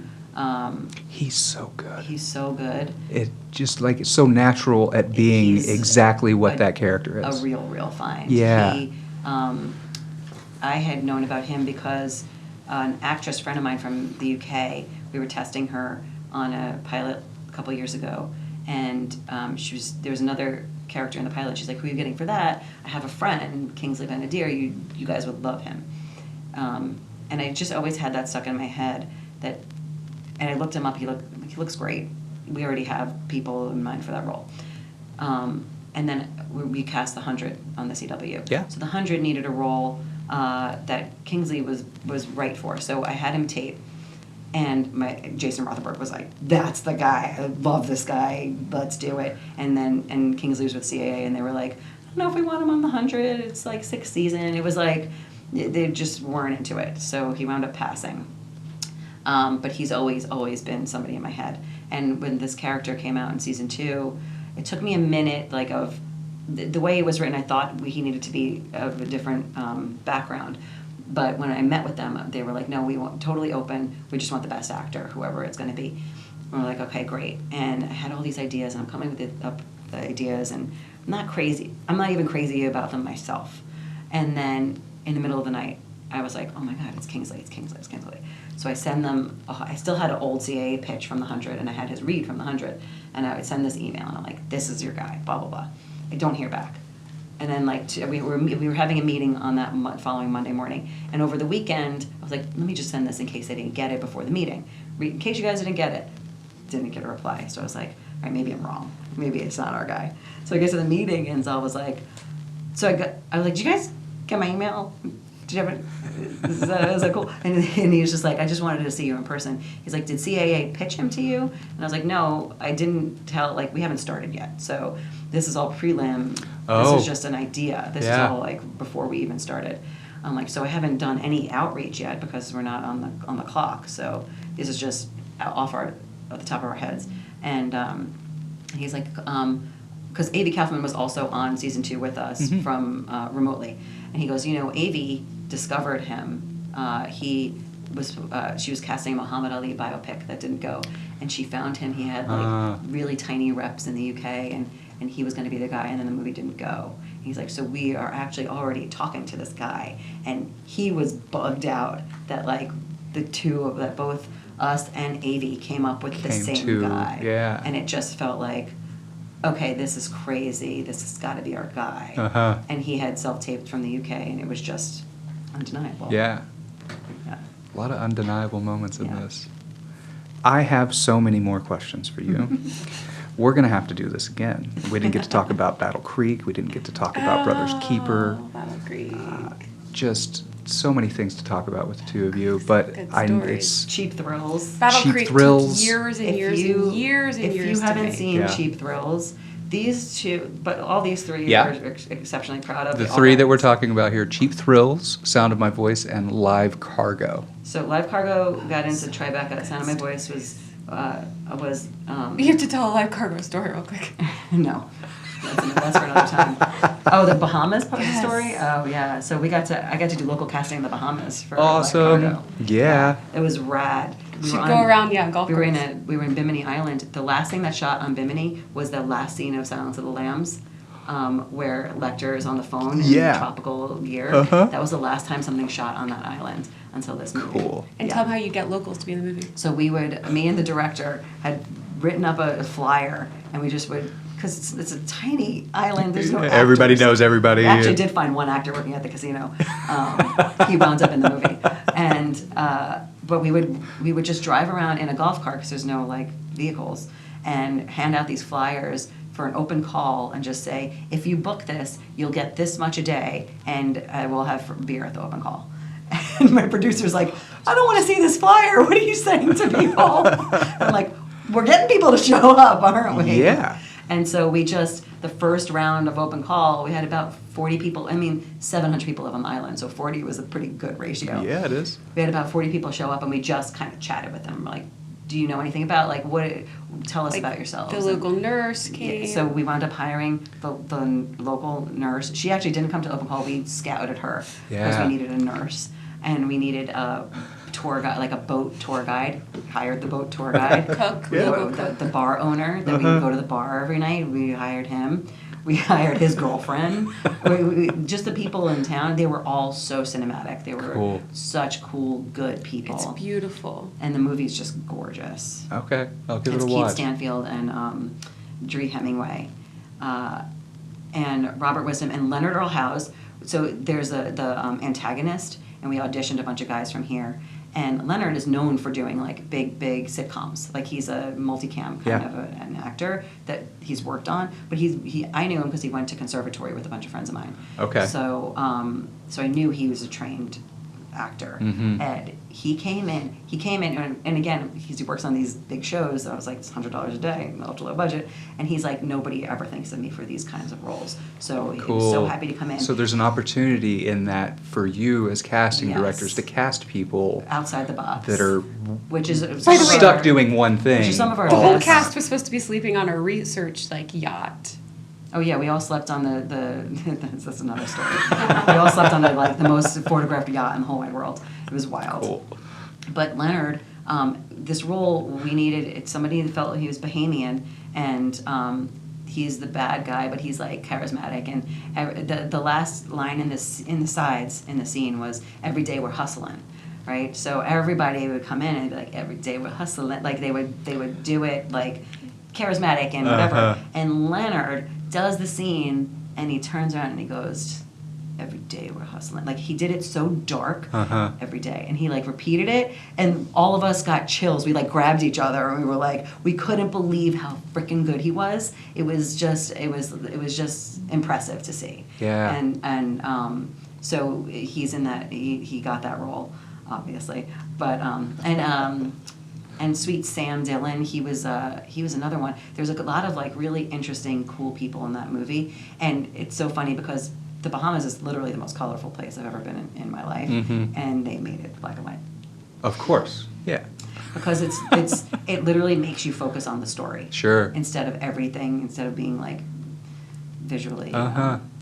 He's so good. He's so good. It just like it's so natural at being He's exactly what a- that character is. A real find. Yeah. He, I had known about him because an actress friend of mine from the UK, we were testing her on a pilot a couple years ago, and there was another character in the pilot. She's like, "Who are you getting for that?" I have a friend, Kingsley Ben-Adir. You guys would love him. And I just always had that stuck in my head and I looked him up. He looks great. We already have people in mind for that role. And then we cast the 100 on the CW. Yeah. So the 100 needed a role that Kingsley was right for. So I had him tape, and Jason Rothenberg was like, "That's the guy. I love this guy. Let's do it." And Kingsley was with CAA, and they were like, "I don't know if we want him on the 100. It's like 6th season." It was like they just weren't into it. So he wound up passing. But he's always been somebody in my head. And when this character came out in season 2, it took me a minute, like of the way it was written. I thought he needed to be of a different background. But when I met with them, they were like, "No, we want totally open. We just want the best actor, whoever it's going to be." And we're like, "Okay, great." And I had all these ideas, and I'm coming with the ideas, and I'm not crazy. I'm not even crazy about them myself. And then in the middle of the night, I was like, "Oh my God, it's Kingsley, it's Kingsley, it's Kingsley." So I send them, I still had an old CAA pitch from the 100, and I had his read from the 100, and I would send this email, and I'm like, "This is your guy, blah, blah, blah." I don't hear back. And then we were having a meeting on that following Monday morning, and over the weekend, I was like, "Let me just send this in case I didn't get it before the meeting. In case you guys didn't get it." Didn't get a reply. So I was like, "All right, maybe I'm wrong. Maybe it's not our guy." So I get to the meeting, and Zal was like, I was like, "Did you guys get my email? Did you have it? Is that cool?" And he was just like, "I just wanted to see you in person." He's like, "Did CAA pitch him to you?" And I was like, "No, I didn't tell, like, we haven't started yet. So this is all prelim. Oh. This is just an idea. This Yeah. is all, like, before we even started." I'm like, "So I haven't done any outreach yet because we're not on the clock. So this is just at the top of our heads." And he's like, because Avi Kaufman was also on season 2 with us from remotely. And he goes, "Avi discovered him. She was casting a Muhammad Ali biopic that didn't go, and she found him. He had like really tiny reps in the UK, and he was going to be the guy, and then the movie didn't go." And he's like, "So we are actually already talking to this guy," and he was bugged out that like that both us and Avi came up with the same guy. Yeah. And it just felt like, okay, this is crazy. This has got to be our guy. Uh-huh. And he had self-taped from the UK, and it was just undeniable. Yeah. Yeah. A lot of undeniable moments in Yeah. this. I have so many more questions for you. We're going to have to do this again. We didn't get to talk about Battlecreek. We didn't get to talk about Brothers Keeper. Battlecreek. Just so many things to talk about with the two of you. But Good stories. it's Cheap Thrills. Battlecreek Thrills. took years and If years you- and years and if years you to haven't make. seen Yeah. Cheap Thrills, these two, but all these three Yeah. are exceptionally proud of. the They all three have- that we're talking about here: Cheap Thrills, Sound of My Voice, and Live Cargo. So Live Cargo got into Tribeca. Sound of My Voice was You have to tell a live cargo story real quick. no. That's for another time. Oh, the Bahamas part of the Yes. story? Oh, yeah. So I got to do local casting in the Bahamas for Awesome. Live Cargo. Yeah. It was rad. We Should were go around, golf we were course. we were in Bimini Island. The last thing that shot on Bimini was the last scene of Silence of the Lambs, where Lecter is on the phone in Yeah. tropical gear. Uh-huh. That was the last time something shot on that island until this movie. Cool. And Yeah. tell them how you get locals to be in the movie. So me and the director had written up a flyer, and we just would, because it's a tiny island, there's no Everybody actors. knows everybody. We actually did find one actor working at the casino. He wound up in the movie. And, but we would just drive around in a golf cart, because there's no like vehicles, and hand out these flyers for an open call and just say, "If you book this, you'll get this much a day, and we'll have beer at the open call." And my producer's like, "I don't want to see this flyer. What are you saying to people?" I'm like, "We're getting people to show up, aren't we?" Yeah. And so the first round of open call, we had about 40 people. 700 people live on the island, so 40 was a pretty good ratio. Yeah, it is. We had about 40 people show up, and we just kind of chatted with them. We're like, "Do you know anything about, tell us about yourselves." The local nurse came. Yeah, so we wound up hiring the local nurse. She actually didn't come to open call. We scouted her because Yeah. we needed a nurse, and we needed tour guide, like a boat tour guide. We hired the boat tour guide. Cook. The bar owner that we would go to the bar every night. We hired him. We hired his girlfriend. Just the people in town. They were all so cinematic. They were such cool, good people. It's beautiful. And the movie's just gorgeous. Okay, I'll give it a It's watch. Keith Stanfield and Dree Hemingway, and Robert Wisdom and Leonard Earl Howes. So there's the antagonist, and we auditioned a bunch of guys from here. And Leonard is known for doing like big sitcoms. Like he's a multicam kind of an actor that he's worked on. But I knew him because he went to conservatory with a bunch of friends of mine. Okay. So so I knew he was a trained actor. And he came in, and again, he works on these big shows. So I was like, it's $100 a day, ultra low budget. And he's like, nobody ever thinks of me for these kinds of roles. So he was so happy to come in. So there's an opportunity in that for you as casting directors to cast people outside the box that are which is stuck doing one thing. Which is some of our The whole best. cast was supposed to be sleeping on a research yacht. Oh yeah, we all slept on the that's another story. We all slept on the most photographed yacht in the whole wide world. It was wild. Cool. But Leonard, this role we needed somebody that felt he was Bahamian, and he's the bad guy, but he's like charismatic. And the last line in the sides in the scene was, "Every day we're hustling." Right? So everybody would come in and be like, "Every day we're hustling." Like they would do it like charismatic and whatever. And Leonard does the scene, and he turns around and he goes, "Every day we're hustling." Like he did it so dark every day, and he repeated it, and all of us got chills. We grabbed each other, and we were like, we couldn't believe how freaking good he was. It was just impressive to see. Yeah. And so he's in that. He got that role, obviously, but and Sweet Sam Dillon, he was another one. There's a lot of really interesting, cool people in that movie, and it's so funny because the Bahamas is literally the most colorful place I've ever been in my life, and they made it black and white. Of course, yeah. Because it literally makes you focus on the story. Sure. Instead of being visually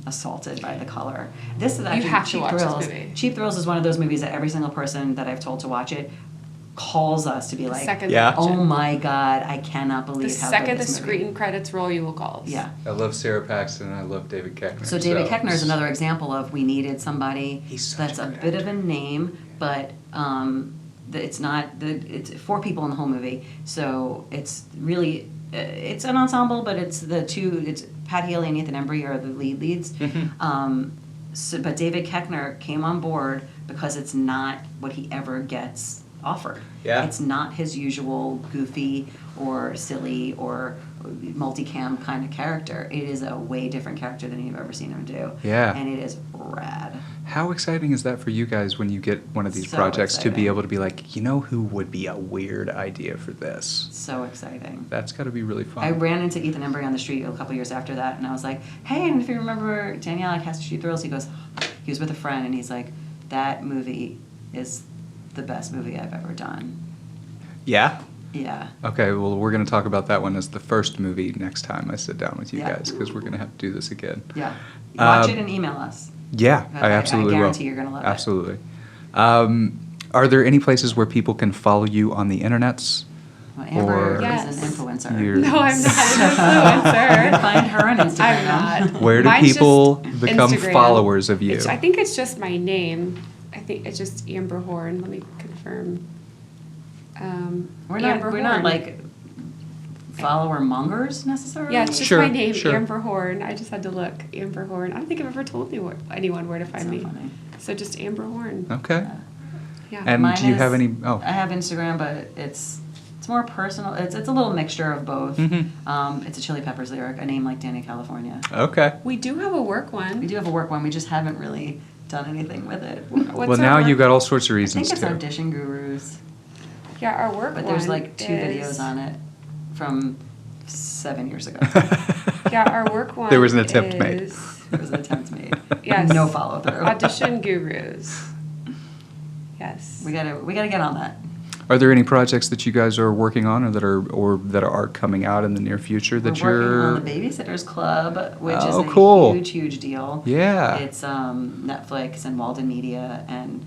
assaulted by the color. This is actually have to Cheap watch this Thrills. movie. Cheap Thrills is one of those movies that every single person that I've told to watch it calls us to be like, Second Yeah. watch it. oh my God, I cannot The believe how second good the this movie. screen credits roll, you will call us. Yeah. I love Sarah Paxton and I love David Koechner. So David Koechner is another example of we needed somebody He's such that's a a good bit of actor. a name, but it's 4 people in the whole movie. So it's really it's an ensemble, but it's Pat Healy and Ethan Embry are the leads. But David Koechner came on board because it's not what he ever gets offered. Yeah. It's not his usual goofy or silly or multicam kind of character. It is a way different character than you've ever seen him do. Yeah. And it is rad. How exciting is that for you guys when you get one of these So projects to be exciting. able to be like, who would be a weird idea for this? So exciting. That's got to be really fun. I ran into Ethan Embry on the street a couple years after that, and I was like, hey, and if you remember Danielle, I cast Cheap Thrills. He was with a friend, and he's like, that movie is the best movie I've ever done. Yeah? Yeah. Okay, well, we're going to talk about that one as the first movie next time I sit down with you Yeah. guys, because we're going to have to do this again. Yeah. Watch Um, it and email us. Yeah, I absolutely will. guarantee you're going to love it. Absolutely. Are there any places where people can follow you on the internets? Well, Amber Or- Yes. is an influencer. You're- No, I'm not an You can influencer. find her on Instagram. I'm not. Where do Mine's people just become Instagram. followers of you? I think it's just my name. I think it's just Amber Horn. Let me confirm. We're Amber not Horn. follower mongers necessarily. Yeah, it's just Sure, my name, sure. Amber Horn. I just had to look, Amber Horn. I don't think I've ever told anyone where to find So me. funny. So just Amber Horn. Okay. Yeah. And Mine do you have is- any? Oh. I have Instagram, but it's more personal. It's a little mixture of both. Mhm. It's a Chili Peppers lyric, a name like Danny California. Okay. We do have a work one. We do have a work one. We just haven't really done anything with it. What's Well, our now work- you've got all sorts of I reasons think it's to. Audition Gurus, Yeah, our work but one. there's like 2 is- videos on it from 7 years ago. Yeah, our work one. There was an attempt made. is There was an attempt made. Yes. No follow through. Audition Gurus. Yes. We gotta get on that. Are there any projects that you guys are working on, or that are coming out in the near future that We're you're? working on the Babysitters Club, which is Oh, a cool. huge deal. Yeah. It's Netflix and Walden Media, and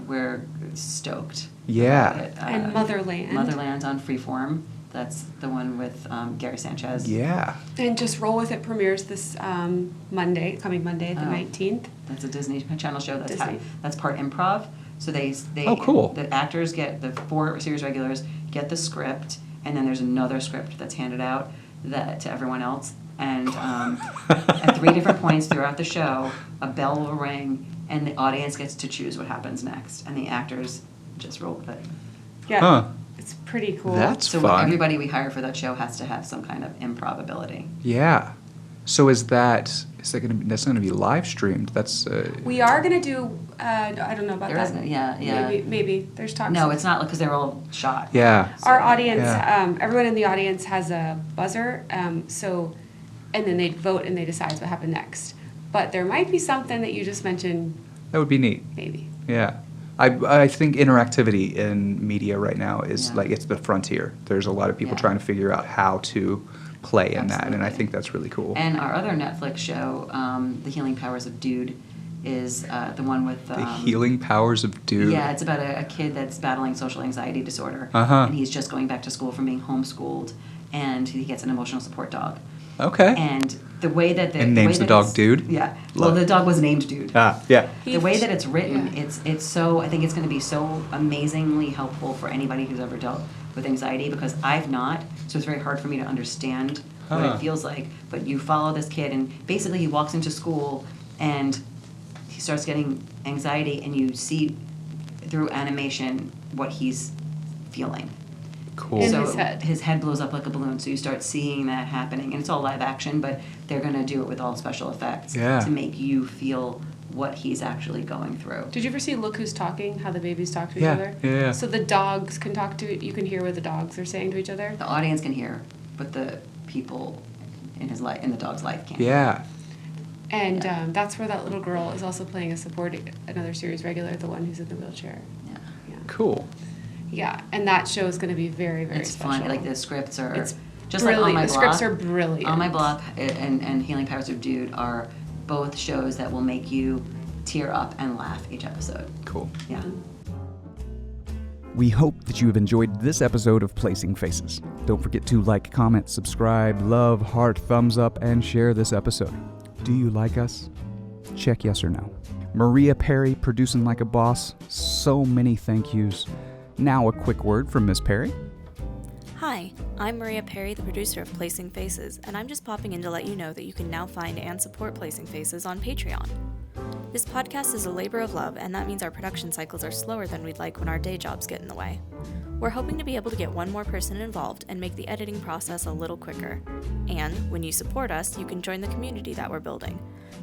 we're stoked. Yeah. about it. And Motherland. Motherland's on Freeform. That's the one with Gary Sanchez. Yeah. And Just Roll With It premieres this coming Monday, the 19th. That's a Disney Channel show. Disney. That's part improv. So they Oh, cool. The actors get, the 4 series regulars get the script, and then there's another script that's handed out to everyone else. And at 3 different points throughout the show, a bell will ring, and the audience gets to choose what happens next, and the actors just roll with it. Yeah. Huh. It's pretty cool. That's So fun. everybody we hire for that show has to have some kind of improv ability. Yeah. So that's going to be live streamed? That's We are going to do, I don't know about There that. isn't, yeah. Maybe. There's talks. No, it's not because they're all shot. Yeah. Our audience, Yeah. everyone in the audience has a buzzer, and then they vote and they decide what happened next. But there might be something that you just mentioned, That would be neat. maybe. Yeah. I think interactivity in media right now is Yeah. like it's the frontier. There's a lot of people Yeah. trying to figure out how to play in that, and I Absolutely. think that's really cool. And our other Netflix show, The Healing Powers of Dude, is the one with... The Healing Powers of Dude. Yeah, it's about a kid that's battling social anxiety disorder. Uh-huh. And he's just going back to school from being homeschooled, and he gets an emotional support dog. Okay. And the way that... And names the dog Dude? Yeah. Love Well, it. the dog was named Dude. Yeah. The way that it's written, Yeah. it's so, I think it's going to be so amazingly helpful for anybody who's ever dealt with anxiety, because I've not, so it's very hard for me to understand what Huh. it feels like. But you follow this kid, and basically he walks into school and he starts getting anxiety, and you see through animation what he's feeling. Cool. In So his head. his head blows up like a balloon, so you start seeing that happening. And it's all live action, but they're going to do it with all special effects Yeah. to make you feel what he's actually going through. Did you ever see Look Who's Talking, how the babies talk to each Yeah, other? yeah. So the dogs can talk to, you can hear what the dogs are saying to each other? The audience can hear, but the people in the dog's life can't. Yeah. And that's where that little girl is also playing another series regular, the one who's in the wheelchair. Yeah. Yeah. Cool. Yeah, and that show is going to be very, very It's special. fun. Like the scripts are It's just like on brilliant. my The blog. scripts are brilliant. On my blog and Healing Powers of Dude are both shows that will make you tear up and laugh each episode. Cool. Yeah. We hope that you have enjoyed this episode of Placing Faces. Don't forget to like, comment, subscribe, love, heart, thumbs up, and share this episode. Do you like us? Check yes or no. Maria Perry, producing like a boss. So many thank yous. Now a quick word from Miss Perry. Hi, I'm Maria Perry, the producer of Placing Faces, and I'm just popping in to let you know that you can now find and support Placing Faces on Patreon. This podcast is a labor of love, and that means our production cycles are slower than we'd like when our day jobs get in the way. We're hoping to be able to get one more person involved and make the editing process a little quicker. And when you support us, you can join the community that we're building,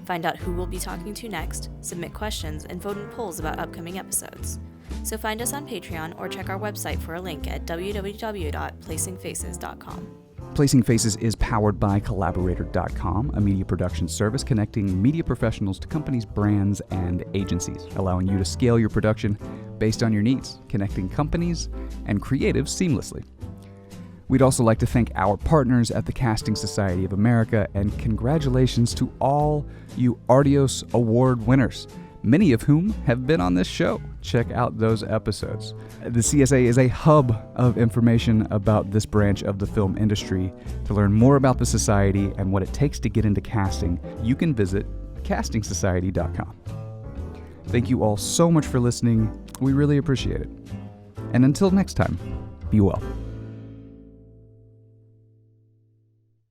find out who we'll be talking to next, submit questions, and vote in polls about upcoming episodes. So find us on Patreon or check our website for a link at www.placingfaces.com. Placing Faces is powered by Collaborator.com, a media production service connecting media professionals to companies, brands, and agencies, allowing you to scale your production based on your needs, connecting companies and creatives seamlessly. We'd also like to thank our partners at the Casting Society of America, and congratulations to all you Artios Award winners, many of whom have been on this show. Check out those episodes. The CSA is a hub of information about this branch of the film industry. To learn more about the society and what it takes to get into casting, you can visit castingsociety.com. Thank you all so much for listening. We really appreciate it. And until next time, be well.